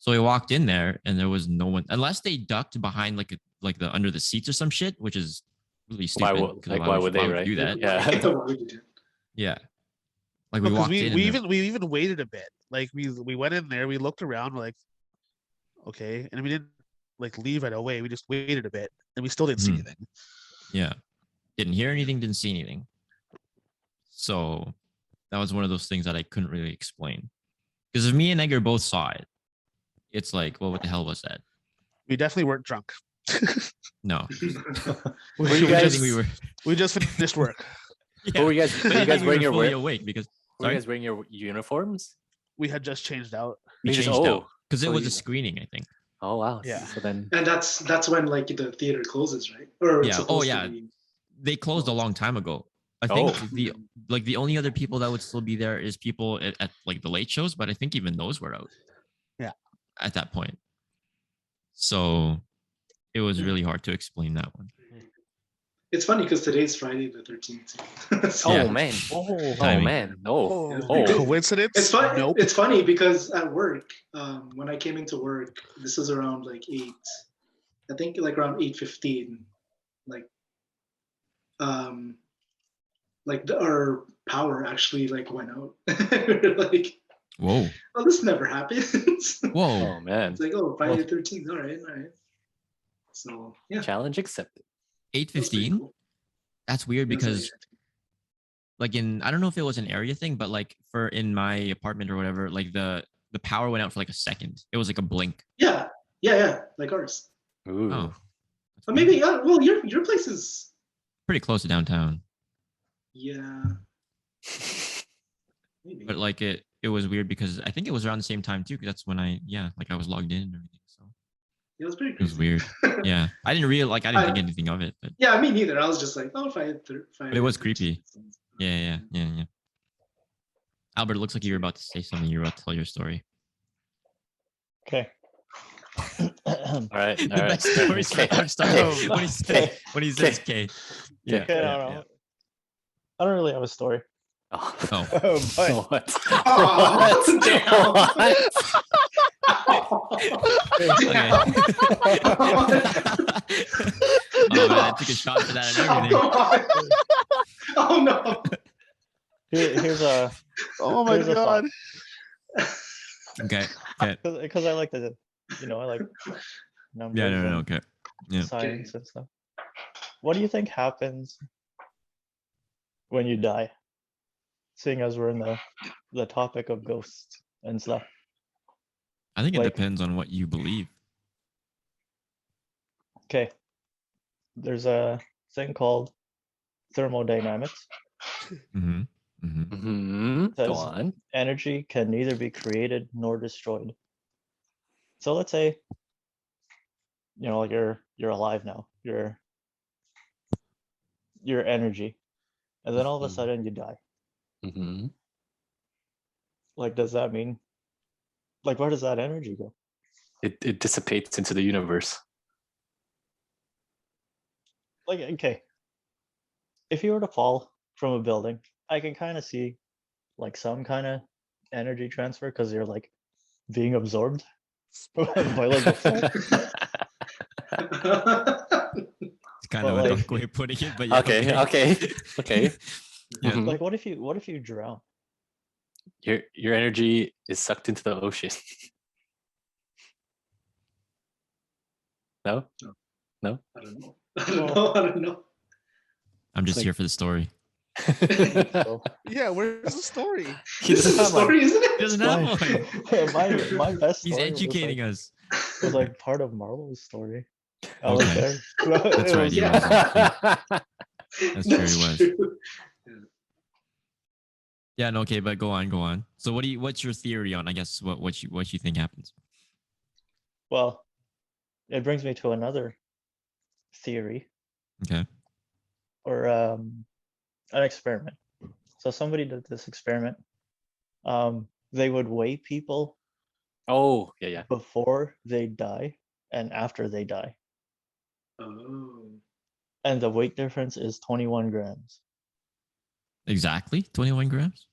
So we walked in there and there was no one, unless they ducked behind like the under the seats or some shit, which is really Why stupid. would 'cause why would they, you right? do that? Yeah. Why would you do? Yeah. Like we Because walked we, in. we and even we even waited a bit. Like we went in there, we looked around, we're like, okay, and we didn't like leave right away. We just waited a bit, and we still didn't see Mhm. anything. yeah, didn't hear anything, didn't see anything. So that was one of those things that I couldn't really explain. Because if me and Edgar both saw it, it's like, well, what the hell was that? We definitely weren't drunk. No. Were you we, guys- just, we were. we just finished work. Yeah. Were you guys? I Were you think guys we wearing were your fully wear? awake because Were sorry? you guys wearing your uniforms? We had just changed out. we You just- changed out oh, because it so was you- a screening, I think. Oh wow. Yeah. So then, And that's when like the theater closes, right? Or it's Yeah. Oh, supposed to yeah. be- They closed a long time ago. I think Oh. the only other people that would still be there is people at like the late shows, but I think even those were out. Yeah. At that point. So it was really hard to explain that one. It's funny because today's Friday the 13th. So oh Yeah. man. Oh, Oh Timing. man. Oh. Oh. Oh. coincidence? It's funny. Nope. It's funny because at work, when I came into work, this was around like 8. I think like around 8:15. Our power actually like went out. We're like, Whoa. oh, this never happens. Whoa. Oh man. It's like, oh, Friday the 13th. All right. So yeah. Challenge accepted. that's pretty 8:15. cool. That's weird Yeah, it's because like I don't know if it was an area thing, but like in my apartment or whatever, like the power went out for like a second. It was like a blink. yeah, like ours. Ooh. Oh. But maybe, well, your place is, Pretty close to downtown. yeah, maybe. But like it was weird because I think it was around the same time too, because that's when I was logged in and everything. So It was pretty it was crazy. weird. Yeah. I didn't think anything of it, but Yeah, me neither. I was just like, oh, if I had But it was creepy. yeah. Albert, it looks like you were about to say something. You were about to tell your story. Okay. All right. The All right. best stories Okay. ever started when he says K. Yeah. Okay, yeah. I don't really have a story. Oh. Oh. But What? Oh, damn. What? Okay. Oh man, I took a shot for that and everything. Oh no. Here's a Oh my Here's a thought. god. Okay. Okay. because I like to, I like numbers Yeah. No. and Okay. Yeah. science and stuff. What do you think happens when you die? Seeing as we're in the topic of ghosts and stuff. I think it Like- depends on what you believe. Okay. There's a thing called thermodynamics. Mm-hmm. Mm-hmm. Go Says- on. Energy can neither be created nor destroyed. So let's say, like you're alive now. You're energy. And then all of a Mhm. sudden you die. Hmm. Like, does that mean, like, where does that energy go? It dissipates into the universe. Like, okay, if you were to fall from a building, I can kind of see like some kind of energy transfer because you're like being absorbed by like the fall. It's kind But, of a like- dark way of putting it, but yeah. Okay. Yeah. Mhm. Like, what if you drown? Your energy is sucked into the ocean. No? No? I don't know. I don't know. I'm just Like- here for the story. So, Yeah, where's the story? He This is doesn't the have one. story, isn't He it? doesn't have one. my best He's story educating us. was like part of Marlo's story. I was Okay. there. That's It right, was- he was. That's true, he was. true. Yeah, no, okay, but go on. So what's your theory on, I guess, what you think happens? Well, it brings me to another theory Okay. or an experiment. So somebody did this experiment. They would weigh people Oh, yeah. before they die and after they die. Oh. And the weight difference is 21 grams. Exactly 21 grams?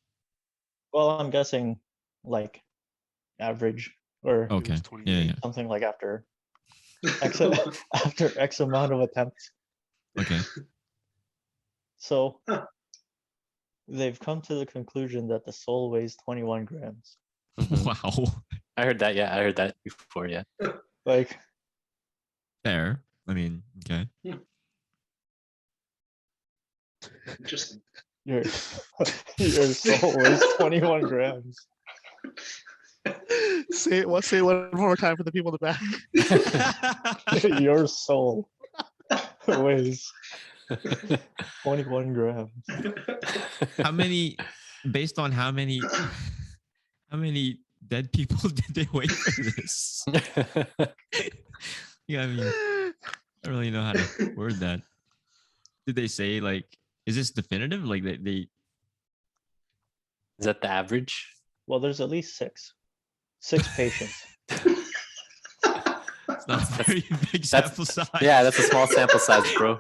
Well, I'm guessing like average or Okay. was Yeah, 28. yeah. something like after after X amount of attempts. Okay. So Huh. they've come to the conclusion that the soul weighs 21 grams. Mhm. Wow. I heard that. Yeah, I heard that before. Yeah. Like, Fair. I mean, okay. Interesting. your your soul weighs 21 grams. Say it one more time for the people in the back. Your soul weighs 21 grams. How many based on how many dead people did they wait for this? Yeah, I mean, I don't really know how to word that. Did they say like, is this definitive? Like they Is that the average? Well, there's at least six patients. it's not a very big sample size. Yeah, that's a small sample size, bro.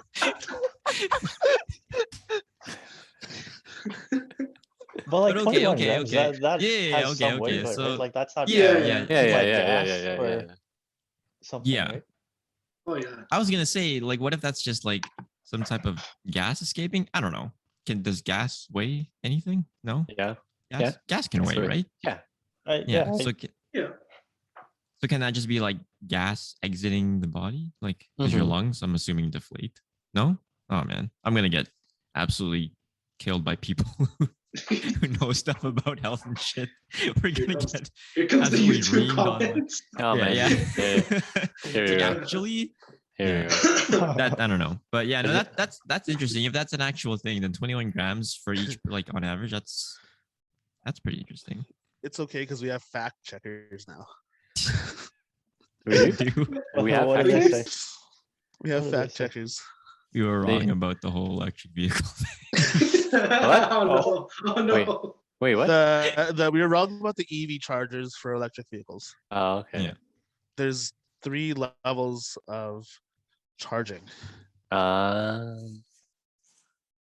But like But okay, 21 okay, grams, okay. that Yeah, has okay, some weight okay, to it, so- right? Like that's not Yeah, Yeah, yeah. Yeah, like yeah, yeah, gas yeah. or something, Yeah. right? Oh yeah. I was gonna say, like, what if that's just like some type of gas escaping? I don't know. Does gas weigh anything? No, Yeah. gas can Gas weigh, weigh. right? Yeah. Yeah. I- So Yeah. so can that just be like gas exiting the body? Like, does your Mhm. lungs, I'm assuming, deflate? No. Oh man, I'm gonna get absolutely killed by people who know stuff about health and shit. We're gonna comes- get Here comes the Absolutely YouTube reamed on, like- comments. Oh man. yeah. Yeah. It's Here like, we go. actually, Here we go. that I don't know, but yeah, no, Is it- that's interesting. If that's an actual thing, then 21 grams for each, like on average, that's pretty interesting. It's okay because we have fact checkers now. We Do We have What did fact they say? We have What did they fact say? checkers. you were They- wrong about the whole electric vehicle thing. Oh no. Oh no. Wait, what? We were wrong about the EV chargers for electric vehicles. Oh, okay. Yeah. There's 3 levels of charging. Um,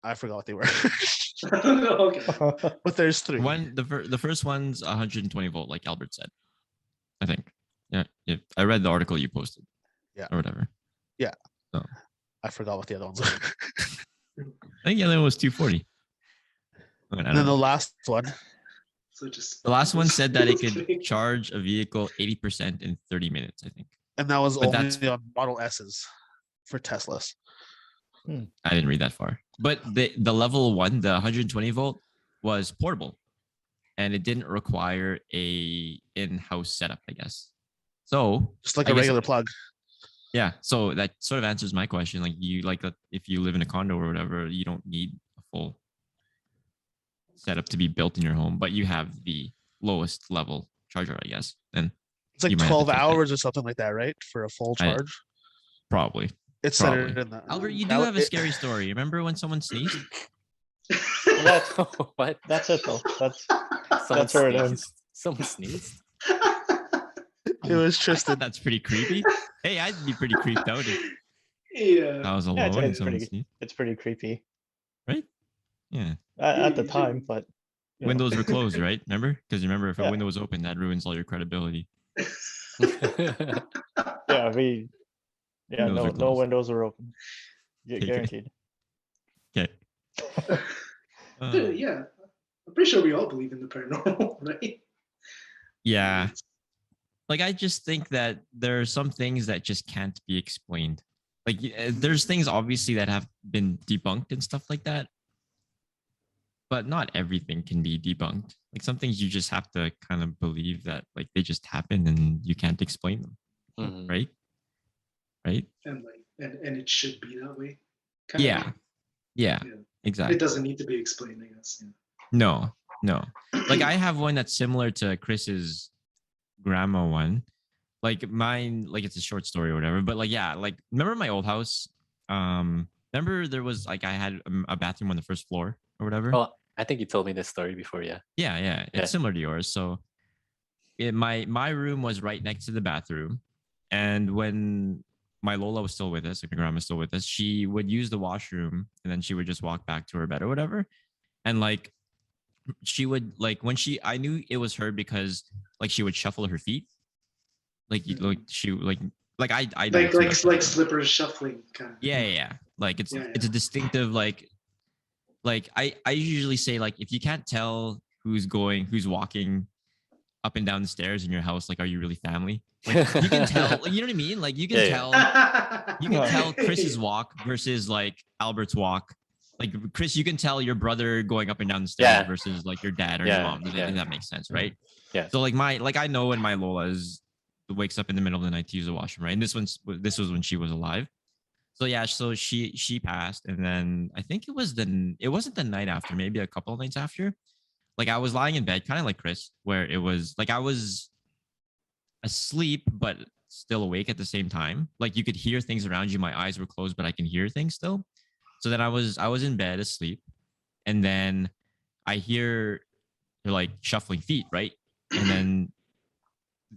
I forgot what they were, Okay. but there's 3. One, the first one's 120 volt, like Albert said. I think. Yeah. I read the article you posted. Yeah. Or whatever. I forgot what the other ones are. I think the other one was 240. I And don't then the know. last one, So just The last one said that it could kidding. charge a vehicle 80% in 30 minutes, I think. and that was But only that's- on Model S's for Teslas. I didn't read that far. But the level 1, the 120 volt, was portable. And it didn't require a in-house setup, I guess. So Just like I a guess- regular plug. yeah, so that sort of answers my question. Like if you live in a condo or whatever, you don't need a full setup to be built in your home, but you have the lowest level charger, I guess. And It's like you might have to 12 take that. hours or something like that, right? For a full I- charge. probably. It's set probably. in that. Albert, you That do wa- have a it- scary story. Remember when someone sneezed? What? That's it though. That's Someone where it sneezed? ends. Someone sneezed. It was I thought Tristan. that's pretty creepy. Hey, I'd be pretty creeped out if Yeah. I was Yeah, alone and it's someone pretty- sneezed. it's pretty creepy Right? Yeah. at the you time, do. but you know. Windows were closed, right? Remember? Because remember, if a Yeah. window was open, that ruins all your credibility. Yeah, we. Yeah, Windows are no closed. windows are open. Okay, good. Guaranteed. Okay. Yeah. I'm pretty sure we all believe in the paranormal, right? Yeah. Like I just think that there are some things that just can't be explained. Like there's things obviously that have been debunked and stuff like that. But not everything can be debunked. Like some things you just have to kind of believe that like they just happen and you can't explain them. Mhm. Right? Right? And and it should be that way. Kinda. Yeah. Yeah. Yeah. Exactly. It doesn't need to be explained, I guess. Yeah. No. Like I have one that's similar to Chris's grandma one. Like mine, like it's a short story or whatever. But like yeah, like remember my old house? Remember there was like I had a bathroom on the first floor or whatever. Oh, I think you told me this story before. Yeah. Yeah, it's Yeah. similar to yours. So my room was right next to the bathroom. And when my Lola was still with us, like my grandma was still with us, she would use the washroom and then she would just walk back to her bed or whatever. And like she would like when I knew it was her because like she would shuffle her feet. Like like she like I do it Like too. like slippers shuffling kind of. Yeah. Like it's Yeah, it's a distinctive like I usually say like if you can't tell who's walking up and down the stairs in your house, like are you really family? Like you can tell, like, you know what I mean? Like you can Yeah, yeah. tell you can Yeah. tell Chris's walk versus like Albert's walk. Like Chris, you can tell your brother going up and down the stairs Yeah. versus like your dad or Yeah, your mom. I yeah. think that makes sense, right? Yeah. So like I know when my Lola wakes up in the middle of the night to use the washroom, right? And this was when she was alive. So yeah, so she passed, and then I think it wasn't the night after, maybe a couple of nights after. Like I was lying in bed, kind of like Chris, where it was like I was asleep but still awake at the same time. Like you could hear things around you. My eyes were closed, but I can hear things still. So then I was in bed asleep, and then I hear they're like shuffling feet, right? And then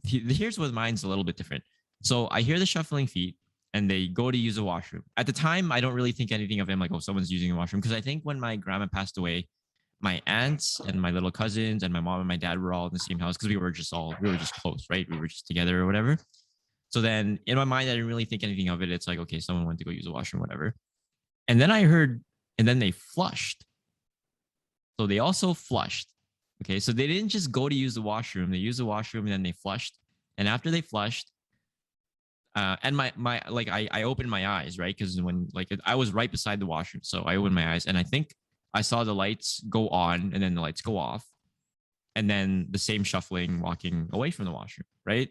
here's what mine's a little bit different. So I hear the shuffling feet and they go to use the washroom. At the time, I don't really think anything of him like, oh, someone's using the washroom. Because I think when my grandma passed away, my aunts and my little cousins and my mom and my dad were all in the same house because we were just close, right? We were just together or whatever. So then in my mind, I didn't really think anything of it. It's like, okay, someone went to go use the washroom, whatever. And then I heard, and then they flushed. So they also flushed. Okay, so they didn't just go to use the washroom. They used the washroom and then they flushed. And after they flushed, and my like I opened my eyes, right? Because when like I was right beside the washroom, so I opened my eyes and I think I saw the lights go on and then the lights go off, and then the same shuffling walking away from the washroom, right?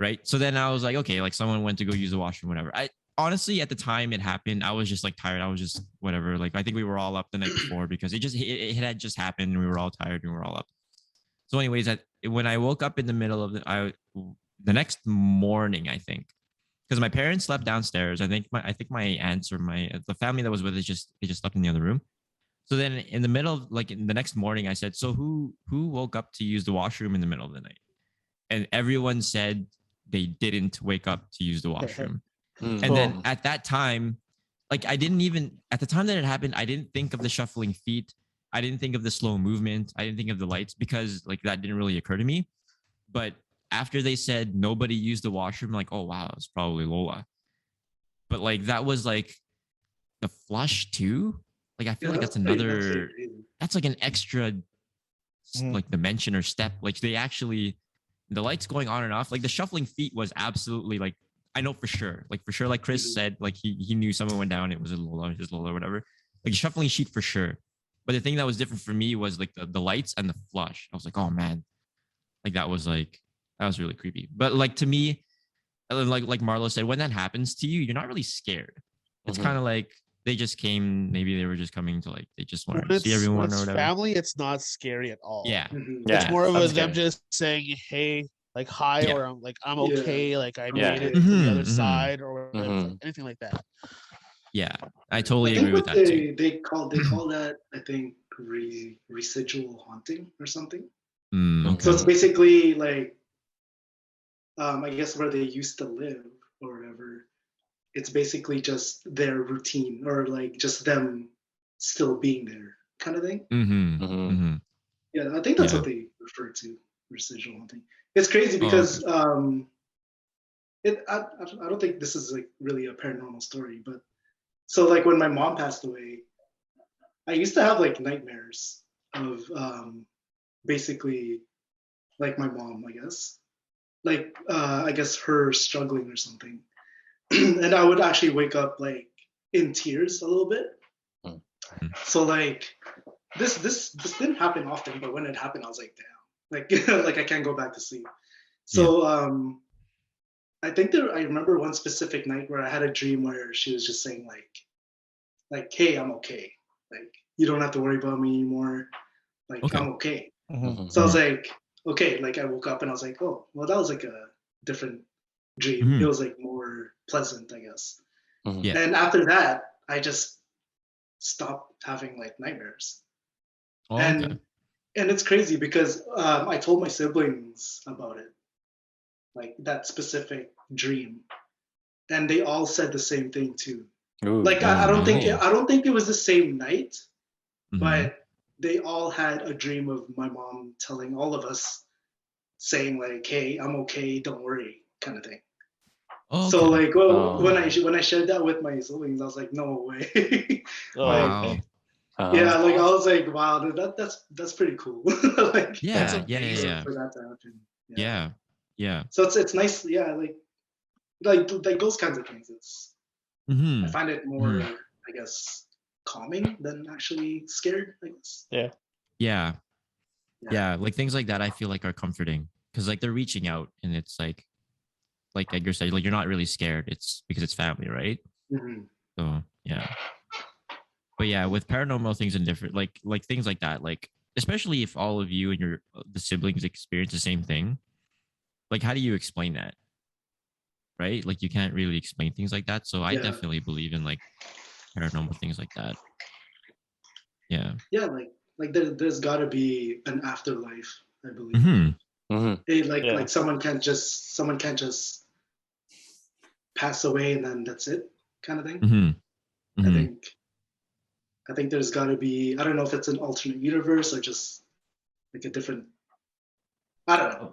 Right. So then I was like, okay, like someone went to go use the washroom, whatever. I honestly at the time it happened, I was just like tired. I was just whatever. Like I think we were all up the night before because it had just happened and we were all tired and we were all up. So anyways, when I woke up in the middle of the next morning, I think, because my parents slept downstairs. I think my aunts or the family that was with us they just slept in the other room. So then in the middle of like in the next morning, I said, so who woke up to use the washroom in the middle of the night? And everyone said they didn't wake up to use the washroom. Mm. And then at that time, like I didn't even at the time that it happened, I didn't think of the shuffling feet. I didn't think of the slow movement. I didn't think of the lights because like that didn't really occur to me. But after they said nobody used the washroom, like, oh wow, it's probably Lola. But like that was like the flush too. Like I feel like that's another. That's like an extra like dimension or step. Like they actually, the lights going on and off. Like the shuffling feet was absolutely like, I know for sure. Like for sure, like Chris said, like he knew someone went down. It was a Lola, his Lola, or whatever. Like shuffling sheet for sure. But the thing that was different for me was like the lights and the flush. I was like, oh man, like that was really creepy. But like to me, like Marlo said, when that happens to you, you're not really scared. It's kind of like they just came. Maybe they were just coming to like they just wanted to see everyone or whatever. Family, it's not scary at all. Yeah, It's more of them just saying, "Hey, like hi," or I'm like, "I'm okay," like I made it to the other side, or whatever, anything like that. Yeah, I totally agree with that too. They call that, I think, residual haunting or something. Okay. So it's basically like, I guess where they used to live or whatever. It's basically just their routine or like just them still being there, kind of thing. Yeah, I think that's what they refer to, residual haunting. It's crazy because I don't think this is like really a paranormal story, but so like when my mom passed away, I used to have like nightmares of basically like my mom, I guess. Like I guess her struggling or something. And I would actually wake up like in tears a little bit. So like this didn't happen often, but when it happened, I was like, damn, like like I can't go back to sleep. So I think I remember one specific night where I had a dream where she was just saying like, hey, I'm okay. Like you don't have to worry about me anymore. Like I'm okay. So I was like, okay. Like I woke up and I was like, oh, well, that was like a different dream. It was like more pleasant, I guess. And after that, I just stopped having like nightmares. And it's crazy because I told my siblings about it, like that specific dream, and they all said the same thing too. Like I don't think it was the same night, but they all had a dream of my mom telling all of us, saying like, "Hey, I'm okay, don't worry," kind of thing. So like when I shared that with my siblings, I was like, "No way!" Wow. Yeah, like I was like, "Wow, dude, that's pretty cool." Like for that to happen. Yeah. So it's nice, like those kinds of things. It's I find it more, I guess, calming than actually scared, I guess. Yeah. Like things like that, I feel like are comforting because like they're reaching out, and it's like Edgar said, like you're not really scared. It's because it's family, right? So yeah. But yeah, with paranormal things and different like things like that, like especially if all of you and the siblings experience the same thing, like how do you explain that? Right? Like you can't really explain things like that. So I definitely believe in like paranormal things like that. Yeah. Yeah, like there's got to be an afterlife, I believe. Like someone can't just pass away and then that's it, kind of thing. I think there's got to be, I don't know if it's an alternate universe or just like a different, I don't know.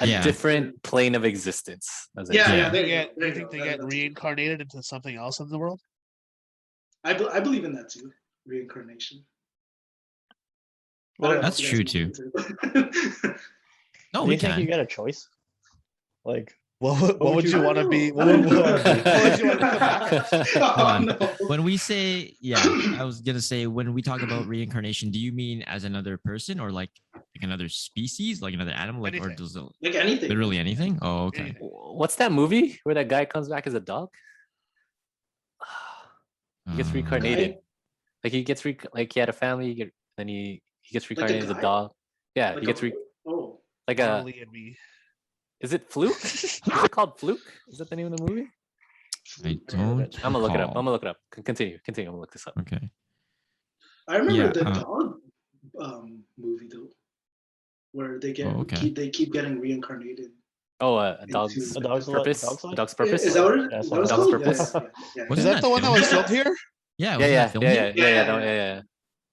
A different plane of existence. Do you think they get reincarnated into something else in the world? I believe in that too, reincarnation. Well, that's true too. No, do you think you get a choice? Like, what would you want to be? What would you want to come back? When we say, I was gonna say when we talk about reincarnation, do you mean as another person or like another species, like another animal, like anything. Or does it like anything? Literally anything? Oh, okay. Anything. What's that movie where that guy comes back as a dog? He gets reincarnated. Like he gets like he had a family, then he gets reincarnated as a dog. Yeah, like he gets like a. Marley and me. Is it Fluke? Is it called Fluke? Is that the name of the movie? I don't. I'm gonna look it up. Continue. I'm gonna look this up. Okay. I remember the dog movie though, where they keep getting reincarnated. Oh, a dog's purpose. A dog's purpose. Is that what it is? Dog's purpose. Is that the one that was filmed here? Yeah. Yeah.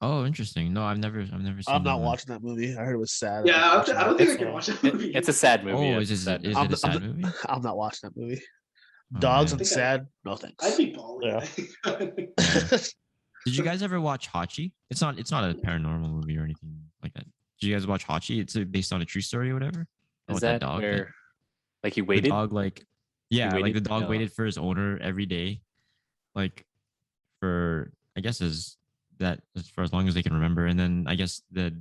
Oh, interesting. No, I've never seen. I'm that not one. watching that movie. I heard it was sad. Yeah, I don't think I It's- can watch that It- movie. it's a sad movie. Oh, yeah, is it's a sad it movie. a sad movie? I'm not watching that movie. Oh, Dogs man. and I think I- sad. No thanks. I'd be balling. Yeah. Did you guys ever watch Hachi? It's not a paranormal movie or anything like that. Did you guys watch Hachi? It's based on a true story or whatever. Is With that dog, where, like, he the waited? dog yeah, like the waited? dog No. waited for his owner every day, like for I guess as for as long as they can remember, and then I guess the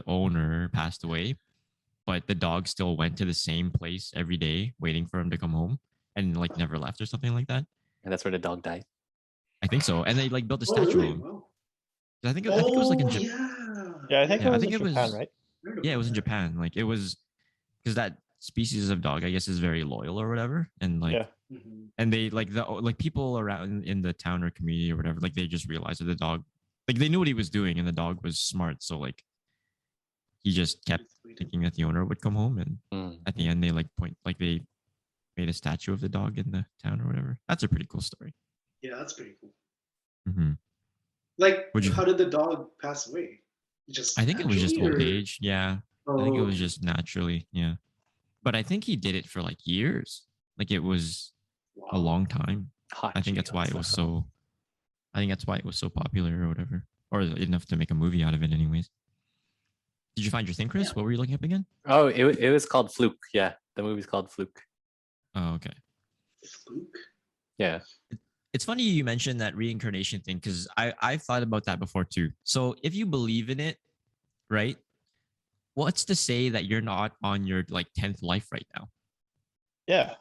owner passed away, but the dog still went to the same place every day waiting for him to come home and like never left or something like that. And that's where the dog died. I think so, and they like built a Oh, statue really? of him. Wow. I think it was like in Oh, Japan. yeah. Yeah, I think Yeah, it I was think in it was- Japan, right? Heard Yeah, it about was in that. Japan. Like it was because that species of dog, I guess, is very loyal or whatever, and like Yeah. Mhm. and they like people around in the town or community or whatever, like they just realized that the dog, like they knew what he was doing, and the dog was smart, so like he just kept thinking that the owner would come home, and Mm. at the end they they made a statue of the dog in the town or whatever. That's a pretty cool story. Yeah, that's pretty cool. Hmm. Like, Would you- how did the dog pass away? Just I think it was just naturally, old or- age. Yeah, I think it Oh, was just naturally. Yeah, but I think he did it for like years. Like it was a wow. long time. Hot I think that's why it was so. I think that's why it was so popular or whatever, or enough to make a movie out of it, anyways. Did you find your thing, Chris? Yeah. What were you looking up again? Oh, it was called Fluke. Yeah, the movie's called Fluke. Oh, okay. Fluke. Yeah. It's funny you mentioned that reincarnation thing because I thought about that before too. So if you believe in it, right? What's to say that you're not on your like 10th life right now? Yeah.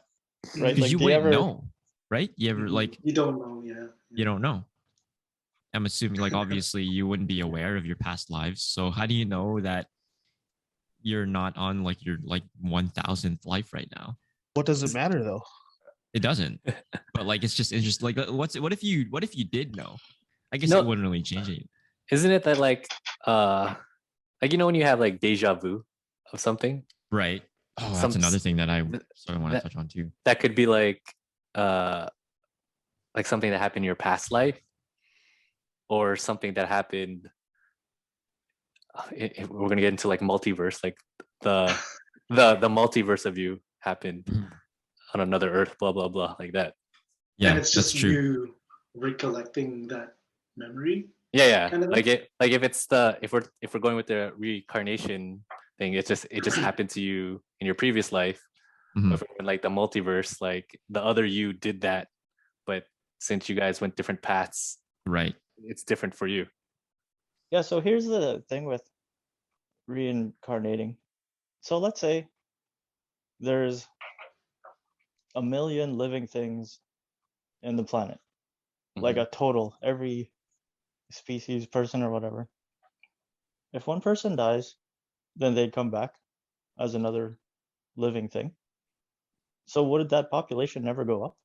Right. Because Like, you do you wouldn't ever- know, right? You ever like You don't know, yeah. you don't know. I'm assuming like obviously you wouldn't be aware of your past lives. So how do you know that you're not on like your like 1000th life right now? What does it matter though? It doesn't. But like it's just interesting. Like what if you did know? I guess No. it wouldn't really change it. Isn't it that like when you have like deja vu of something, Right. Oh, that's Some- another thing that I th- sort of want to that- touch on too. that could be like something that happened in your past life, or something that happened. We're gonna get into like multiverse, like the multiverse of you happened Mhm. on another Earth, blah blah blah, like that. Yeah, And it's that's just true. you recollecting that memory. Yeah, Kind of like if we're going with the reincarnation thing, it just happened to you in your previous life. Mhm. If we're in, like the multiverse, like the other you did that, but since you guys went different paths, Right. it's different for you. Yeah, so here's the thing with reincarnating. So let's say there's a million living things in the planet, like Mhm. a total, every species, person, or whatever. If one person dies, then they'd come back as another living thing. So would that population never go up?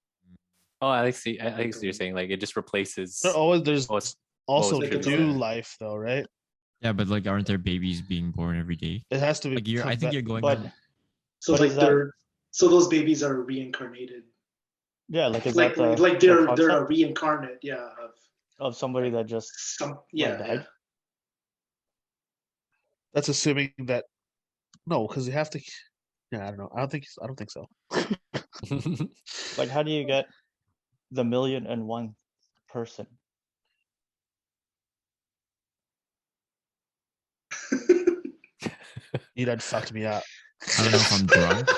Oh, I see. I see what you're saying. Like it just replaces. There's Oh, it's- also was it? new life though, right? Yeah, but like aren't there babies being born every day? It has to be. Like I think you're going But on- So But like is that- so those babies are reincarnated. yeah, like is Like that the, like the they're a concept reincarnate, yeah, of somebody that just some yeah, died? yeah. That's assuming that. No, because you have to. Yeah, I don't know. I don't think so. like how do you get the 1,000,001 person? You done fucked me up. I don't know if I'm drunk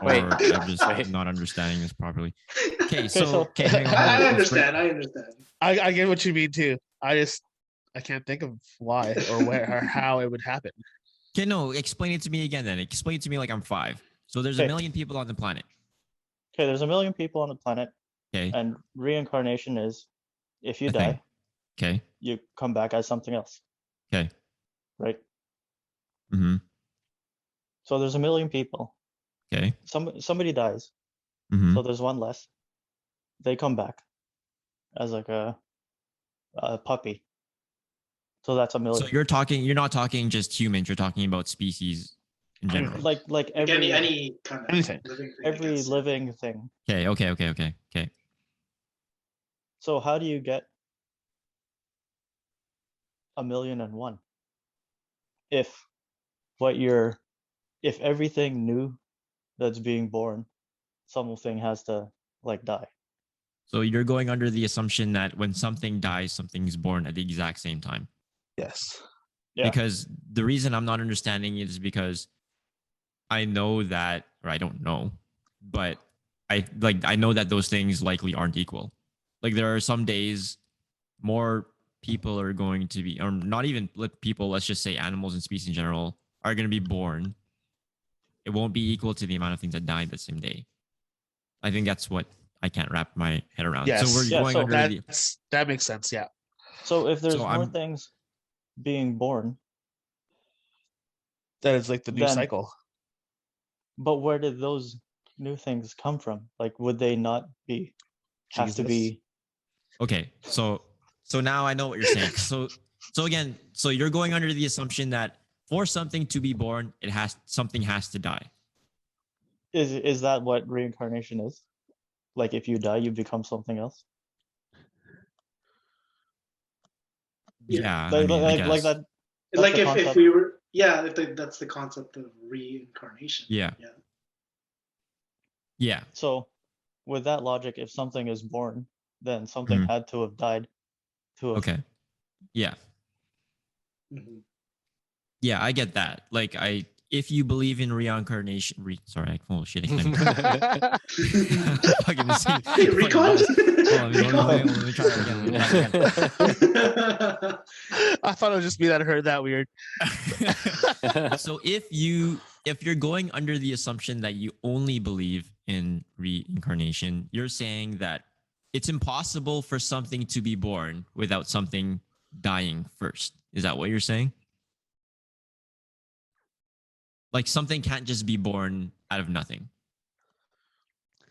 Wait, or I'm just wait. not understanding this properly. Okay, so- so okay, hang on, hold on. I Let's break- understand. I understand. I get what you mean too. I can't think of why or where or how it would happen. Okay, no, explain it to me again then. Explain it to me like I'm 5. So there's a Okay. million people on the planet. Okay, there's 1,000,000 people on the planet, Okay. and reincarnation is if you A thing. die, Okay. you come back as something else, Okay. right? Mm-hmm. So there's 1,000,000 people. Okay. Somebody dies, Mm-hmm. so there's one less. They come back as like a puppy. So that's a So million. you're not talking just humans, you're talking about species in general. Like Like every any kind of Anything. living thing. I every guess. living thing. Okay. So how do you get 1,000,001. If what you're, if everything new that's being born, something has to like die. So you're going under the assumption that when something dies, something's born at the exact same time. Yes. Yeah. Because the reason I'm not understanding it is because I know that, or I don't know, but I know that those things likely aren't equal. Like there are some days more people are going to be, or not even people, let's just say animals and species in general, are going to be born. It won't be equal to the amount of things that die the same day. I think that's what I can't wrap my head around. Yes. So we're Yeah, going so under the. That makes sense. Yeah. So if there's So more I'm- things being born, That is like the new Then- cycle. but where did those new things come from? Like, would they not be have to Jesus. be? Okay, so now I know what you're saying. So again, so you're going under the assumption that for something to be born, something has to die. Is that what reincarnation is? Like, if you die, you become something else. Yeah, I Like, mean, I like, guess. like that. That's Like the if concept. we were, yeah, that's the concept of reincarnation. Yeah. Yeah. Yeah, So, with that logic, if something is born, then something Mhm. had to have died. To have, okay. Yeah. Mhm. Yeah, I get that. Like if you believe in reincarnation, sorry, oh shit, I can't- Fucking mistake. Hey, Fucking recon. bust. Hold on, let me try that again. Let me try that again. I thought it was just me that heard that weird. So if you're going under the assumption that you only believe in reincarnation, you're saying that it's impossible for something to be born without something dying first. Is that what you're saying? Like something can't just be born out of nothing.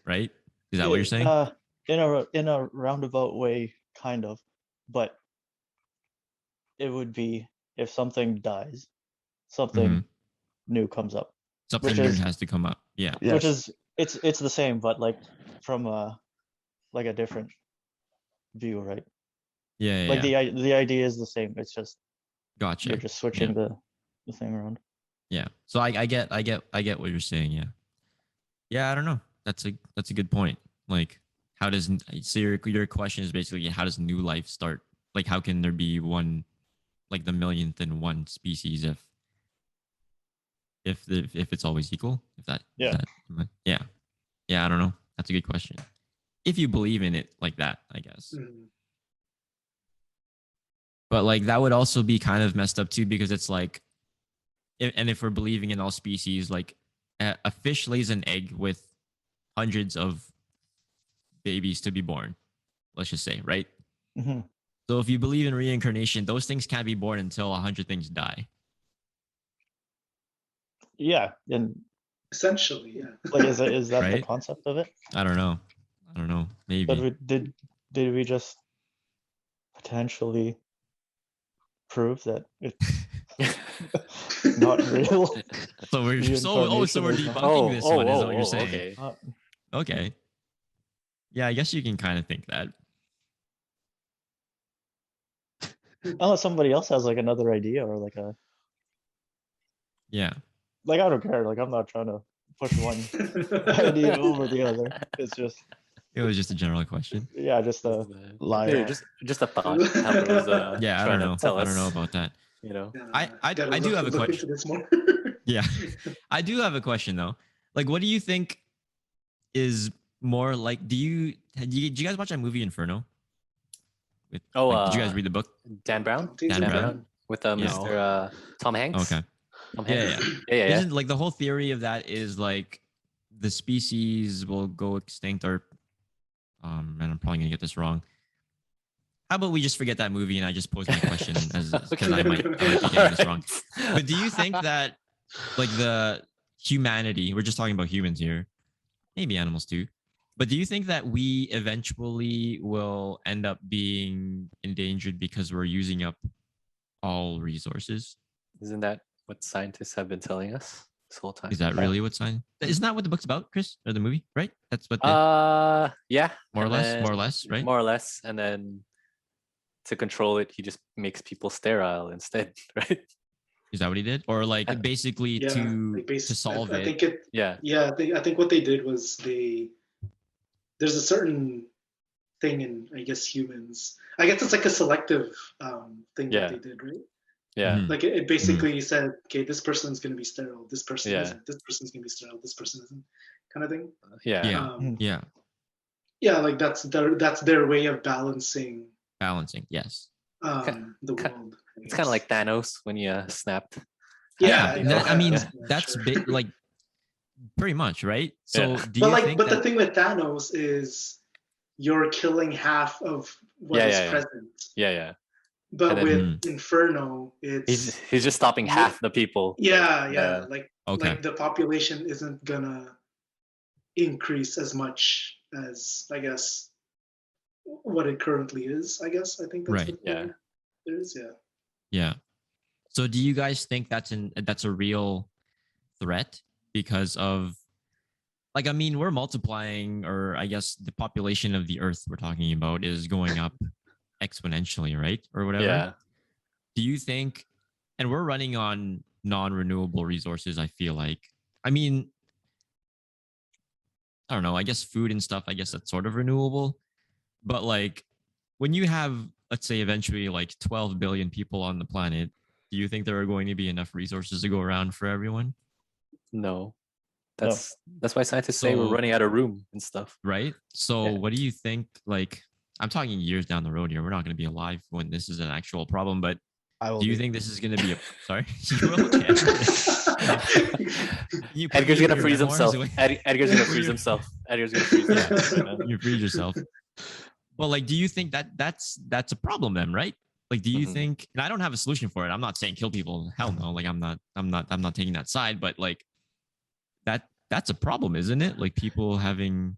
Right? Is that what you're saying? in a roundabout way, kind of, but it would be if something dies, something Mhm. new comes up, Something which new is- has to come up. Yeah. Yes. which is it's the same, but like from like a different view, right? Yeah. Like yeah. the idea is the same. It's just Gotcha. you're just switching the thing around. Yeah. So I get what you're saying. Yeah. Yeah. I don't know. That's a good point. Like, how does so your question is basically how does new life start? Like, how can there be one, like the millionth in one species if it's always equal? If that Yeah. yeah yeah. I don't know. That's a good question. If you believe in it like that, I guess. Mhm. But like that would also be kind of messed up too because it's like, if we're believing in all species, like a fish lays an egg with hundreds of babies to be born, let's just say, right? Mhm. So if you believe in reincarnation, those things can't be born until 100 things die. Yeah, and Essentially, yeah. like is that the Right? concept of it? I don't know. Maybe. But did we just potentially prove that it's not real? So we're Reincarnation so we're is not- debunking this one, is what you're saying. Okay. Okay. Yeah, I guess you can kind of think that. Unless somebody else has like another idea or like Yeah. I don't care. Like I'm not trying to push one idea over the other. It's just It was just a general question. just a Liar. Yeah, just a thought. Albert was, Yeah, I trying don't know. to tell I don't us, know about that. You know. I do have a look question. into this more. Yeah. I do have a question though. Like, what do you think is more like? Did you guys watch that movie Inferno? Did you guys read the book? Dan Brown? Dan Brown? With Yeah. Mr. Tom Hanks. Okay. Tom Yeah, Hanks. Yeah. Isn't like the whole theory of that is like the species will go extinct or and I'm probably gonna get this wrong. How about we just forget that movie and I just pose my question as because I might be getting this wrong. But do you think that like the humanity, we're just talking about humans here, maybe animals too, but do you think that we eventually will end up being endangered because we're using up all resources? Isn't that what scientists have been telling us this whole time? Is that really what sign? Isn't that what the book's about, Chris? Or the movie, right? That's what the, Yeah. more or and less, then- more or less, right? More or less, and then to control it, he just makes people sterile instead, right? Is that what he did? Or like basically Yeah, to like solve I it? think it. Yeah. Yeah, I think what they did was there's a certain thing in, I guess, humans. I guess it's like a selective thing Yeah. that they did, right? Yeah. Mhm. Like it basically said, okay, this person's gonna be sterile, this person Yeah. isn't, this person's gonna be sterile, this person isn't, kind of thing. Yeah. Yeah. Yeah. Yeah, like that's their way of balancing Balancing. Yes. the Ki- world. I It's kind of guess. like Thanos when he snapped. Yeah, I mean, yeah, that's sure. like pretty much, right? So Yeah. do But you like, think but that? the thing with Thanos is you're killing half of what is Yeah. present. Yeah. But And then- with Inferno, it's He's just stopping Yeah. half the people. yeah, like Okay. like the population isn't gonna increase as much as, I guess, what it currently is. I guess I think that's Right, what yeah. there is. Yeah. Yeah. So do you guys think that's a real threat because of, like, I mean, we're multiplying, or I guess the population of the Earth we're talking about is going up exponentially, right? Or whatever. Yeah. Do you think, and we're running on non-renewable resources, I feel like. I mean, I don't know, I guess food and stuff, I guess that's sort of renewable. But like when you have, let's say, eventually like 12 billion people on the planet, do you think there are going to be enough resources to go around for everyone? No. That's why scientists say we're So- running out of room and stuff. Right? So Yeah. what do you think? Like, I'm talking years down the road here. We're not going to be alive when this is an actual problem, but I will do you be. think this is going to be a sorry? You will, Ken. You put Edgar's your gonna freeze memoirs himself. away? Edgar's gonna freeze himself. Edgar's gonna freeze himself. You freeze yourself. Well, like, do you think that's a problem then, right? Like, do you Mhm. think? And I don't have a solution for it. I'm not saying kill people. Hell no. Like, I'm not taking that side. But like, that's a problem, isn't it? Like, people having.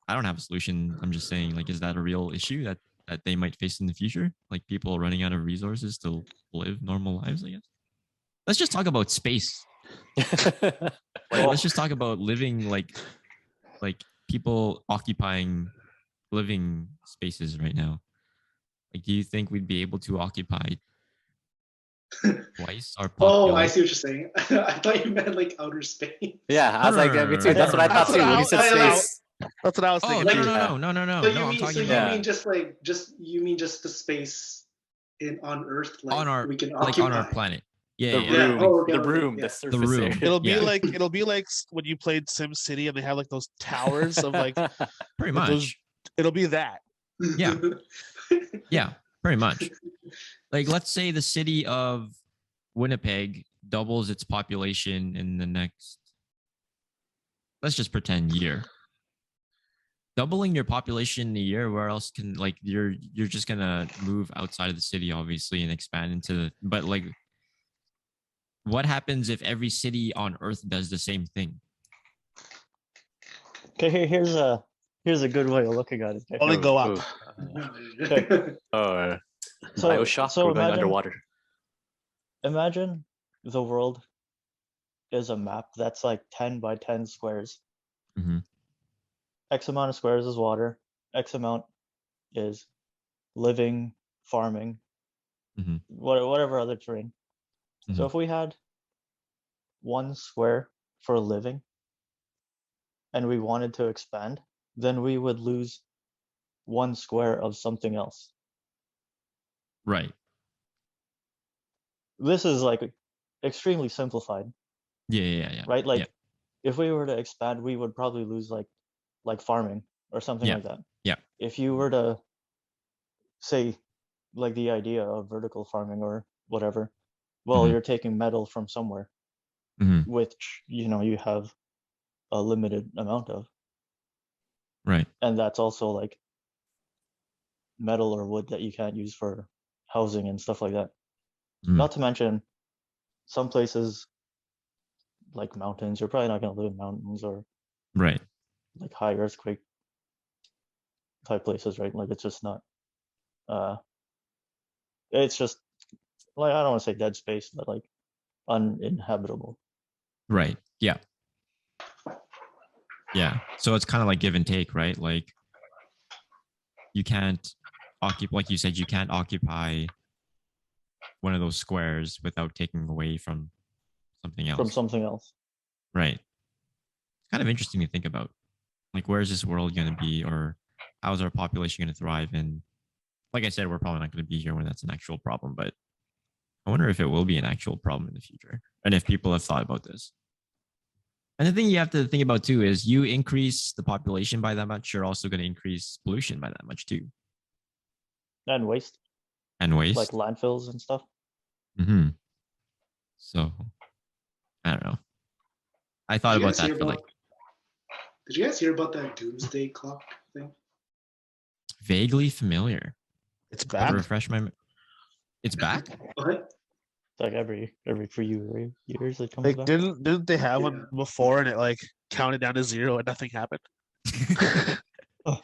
I don't have a solution. I'm just saying, like, is that a real issue that they might face in the future? Like, people running out of resources to live normal lives, I guess. Let's just talk about space. Like, let's just talk about living like people occupying living spaces right now. Like, do you think we'd be able to occupy twice our Oh, population? I see what you're saying. I thought you meant like outer space. Yeah, I was like, me too. That's what I thought That's too. what When I he said was- space. That's what I was Oh, thinking. no, too. no, no, no, no, no. So No, you I'm mean, talking about- you mean just the space on Earth, like on our we can like occupy. on our planet. Yeah, The yeah, Yeah. room, Oh, okay, the okay, room, yeah. the surface room. area. It'll be Yeah. like when you played Sim City and they have like those towers of like pretty Like those- much. it'll be that. Yeah. Yeah, pretty much. Like, let's say the city of Winnipeg doubles its population in the next, let's just pretend, year. Doubling your population in a year, where else can, like, you're just gonna move outside of the city, obviously, and expand into the, but like, what happens if every city on Earth does the same thing? Okay, here's a good way of looking at it. okay? Only go up. Oh, So, Bioshock, so we're going imagine, underwater. imagine the world is a map that's like 10 by 10 squares. Mhm. X amount of squares is water. X amount is living, farming, Mhm. whatever other terrain. So Mhm. if we had 1 square for living and we wanted to expand, then we would lose 1 square of something else. Right. This is like extremely simplified, Yeah. right? Like yeah. if we were to expand, we would probably lose like farming or something Yeah, like that. yeah. If you were to say like the idea of vertical farming or whatever, well, Mhm. you're taking metal from somewhere, Mhm. which you have a limited amount of, Right. and that's also like metal or wood that you can't use for housing and stuff like that. Mm. Not to mention some places like mountains, you're probably not going to live in mountains or Right. like high earthquake type places, right? Like it's just not it's just like, I don't want to say dead space, but like uninhabitable. Right. Yeah. Yeah. So it's kind of like give and take, right? Like, you can't occupy, like you said, you can't occupy one of those squares without taking away from something else. From something else. Right. It's kind of interesting to think about. Like, where is this world going to be, or how is our population going to thrive? And like I said, we're probably not going to be here when that's an actual problem, but I wonder if it will be an actual problem in the future, and if people have thought about this. And the thing you have to think about too is you increase the population by that much, you're also going to increase pollution by that much too. And waste, And waste. like landfills and stuff. Mm-hmm. So, I don't know. I thought Did you about guys hear that for like Did you guys hear about that doomsday clock thing? vaguely familiar. It's Gotta back. refresh my. It's back. What? It's like every few years it comes Like, back. didn't they have Yeah. one before and it like counted down to 0 and nothing happened? Did it Yeah,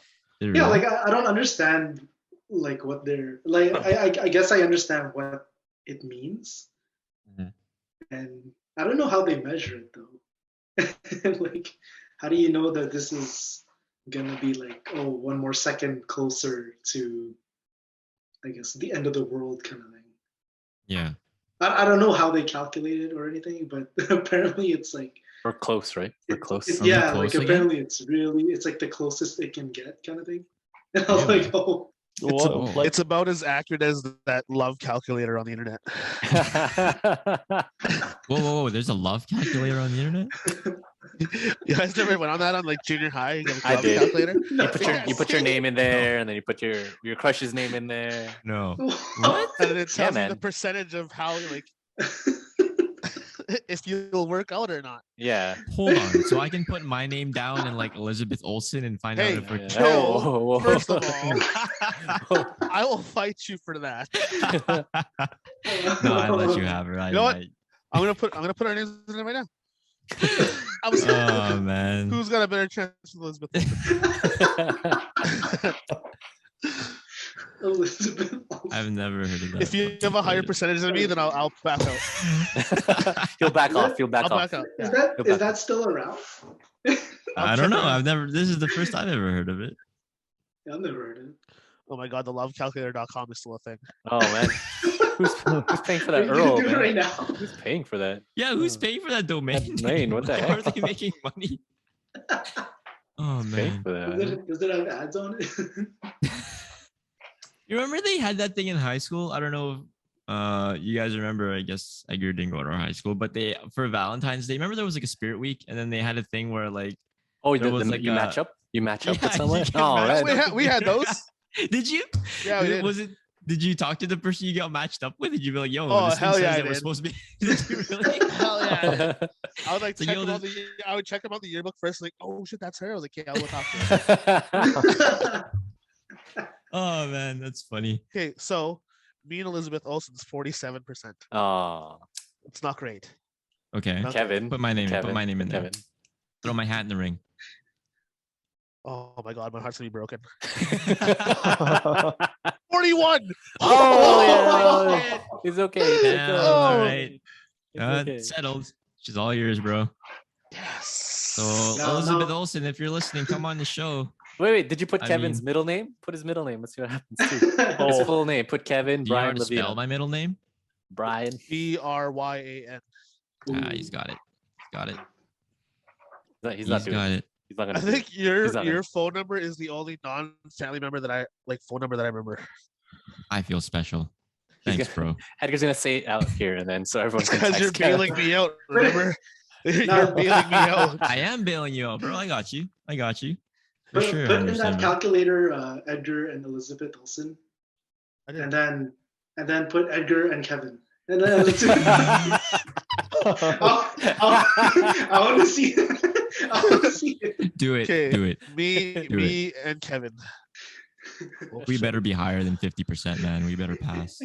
really? like I don't understand like what they're like. I guess I understand what it means, Mhm. and I don't know how they measure it though. Like, how do you know that this is gonna be like, oh, one more second closer to, I guess, the end of the world kind of thing? Yeah. I don't know how they calculate it or anything, but apparently it's like We're close, right? We're close. Are we yeah, close like again? apparently it's like the closest it can get kind of thing. And I was Really? like, oh, It's, What- a- like, It's about as accurate as that love calculator on the internet. Whoa! There's a love calculator on the internet. You guys never went on that on like junior high? You got a I love did. calculator? no, you put your name in there, and then you put your crush's name in there. No. What? And then it tells you the man. percentage of how like if you'll work out or not. Yeah. Hold on. So I can put my name down and like Elizabeth Olsen and find Hey, out if we're. Yeah. Chill. Oh, whoa. First of all, I will fight you for that. No, I let you have her. You know what? I'm gonna put our names in it right now. I was Oh man. who's got a better chance with Elizabeth? Elizabeth. I've never heard of that. If you have a higher percentage than me, then I'll back out. You'll back off. You'll back I'll off. back out. Is Yeah. that Go is back. that still around? I don't know. I've never. This is the first I've ever heard of it. I've never heard of it. Oh my god, the lovecalculator.com is still a thing. Oh man, who's paying for that Are you gonna Earl? do it Man? right now? Who's paying for that? Yeah, who's Oh. paying for that domain? That domain, what the How are heck? they making money? Oh Who's paying man. for that? Does it have ads on it? You remember they had that thing in high school? I don't know if you guys remember. I guess Edgar didn't go to our high school, but they for Valentine's Day, remember there was like a spirit week, and then they had a thing where like Oh, There was like you match a- up. You match up Yeah, with someone. you can Oh, match right. We had those. did you? Yeah, we did. Was it? Did you talk to the person you got matched up with? Did you be like, "Yo, Oh, this thing hell says yeah, I that we're did. supposed to be"? Did you really? Hell yeah. I would like So check you'll them just- I would check them out the yearbook first, like, oh shit, that's her. I was like, yeah, I'll go talk to her. Oh man, that's funny. Okay, so me and Elizabeth Olsen's 47%. Oh, It's not great. Okay, Okay. Kevin. put my name. Kevin. Put my name in there. Kevin. Throw my hat in the ring. Oh my god, my heart's gonna be broken. oh, 41. yeah. It's okay. It's Damn, okay. all right. It's okay. Settled. She's all yours, bro. Yes. So No, Elizabeth no. Olsen, if you're listening, come on the show. Wait. Did you put I Kevin's mean- middle name? Put his middle name. Let's see what happens. Too. His Oh. full name. Put Kevin Do you know how Brian to spell Levine. my middle name? Brian. BRYAN. Ah, he's got it. He's got it. He's not doing got it. it. He's not I gonna. do it. think your He's not your phone number is the only non-family member that I like phone number that I remember. I feel special. He's Thanks, bro. Edgar's gonna say it out here, and then so everyone can Because text you're Kevin. bailing me out, remember? You're No. bailing me out. I am bailing you out, bro. I got you. I got you. For Put, sure. put in 100%, that bro. calculator Edgar and Elizabeth Olsen, I did. and then put Edgar and Kevin, and then I want to see. I want to see it. Do it. Okay. Do it. Me, Do me, and Kevin. We better be higher than 50%, man. We better pass.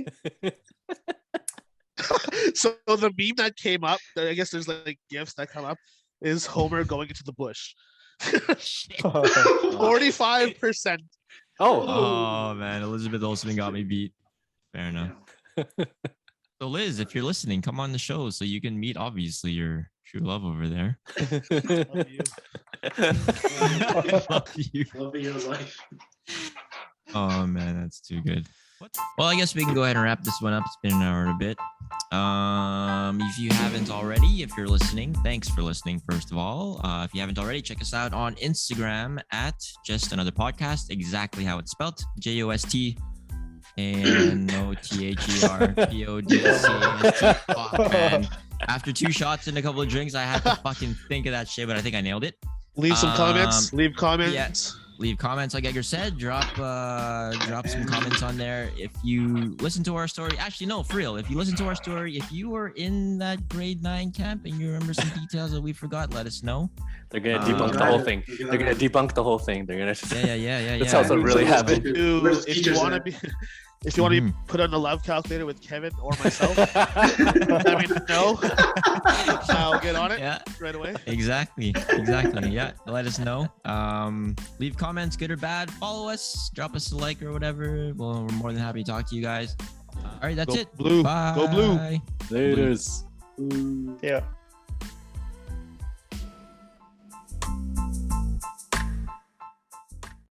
So the meme that came up, I guess there's like gifs that come up, is Homer going into the bush. 45%. Oh, Oh man, Elizabeth Olsen got me beat. Fair enough. So Liz, if you're listening, come on the show so you can meet obviously your true love over there. Love you. Love you. Love of your life. Oh man, that's too good. Well, I guess we can go ahead and wrap this one up. It's been an hour and a bit. If you haven't already, if you're listening, thanks for listening. First of all, if you haven't already, check us out on Instagram at Just Another Podcast. Exactly how it's spelled: JOST and NOTHERPODCAST. Fuck, man. After 2 shots and a couple of drinks, I had to fucking think of that shit, but I think I nailed it. Leave some comments. Leave comments. Yeah. Leave comments, like Edgar said. Drop some comments on there. If you listen to our story, actually no, for real. If you listen to our story, if you were in that grade 9 camp and you remember some details that we forgot, let us know. They're gonna debunk the whole thing. They're gonna debunk the whole thing. They're gonna. Yeah. That's also really happened. If you want to be. If you want to be put on the love calculator with Kevin or myself, let me know. I'll get on it right away. Exactly. Yeah, let us know. Leave comments, good or bad. Follow us, drop us a like or whatever. Well, we're more than happy to talk to you guys. All right, that's it. Blue. Bye. Go blue. Laters. Yeah.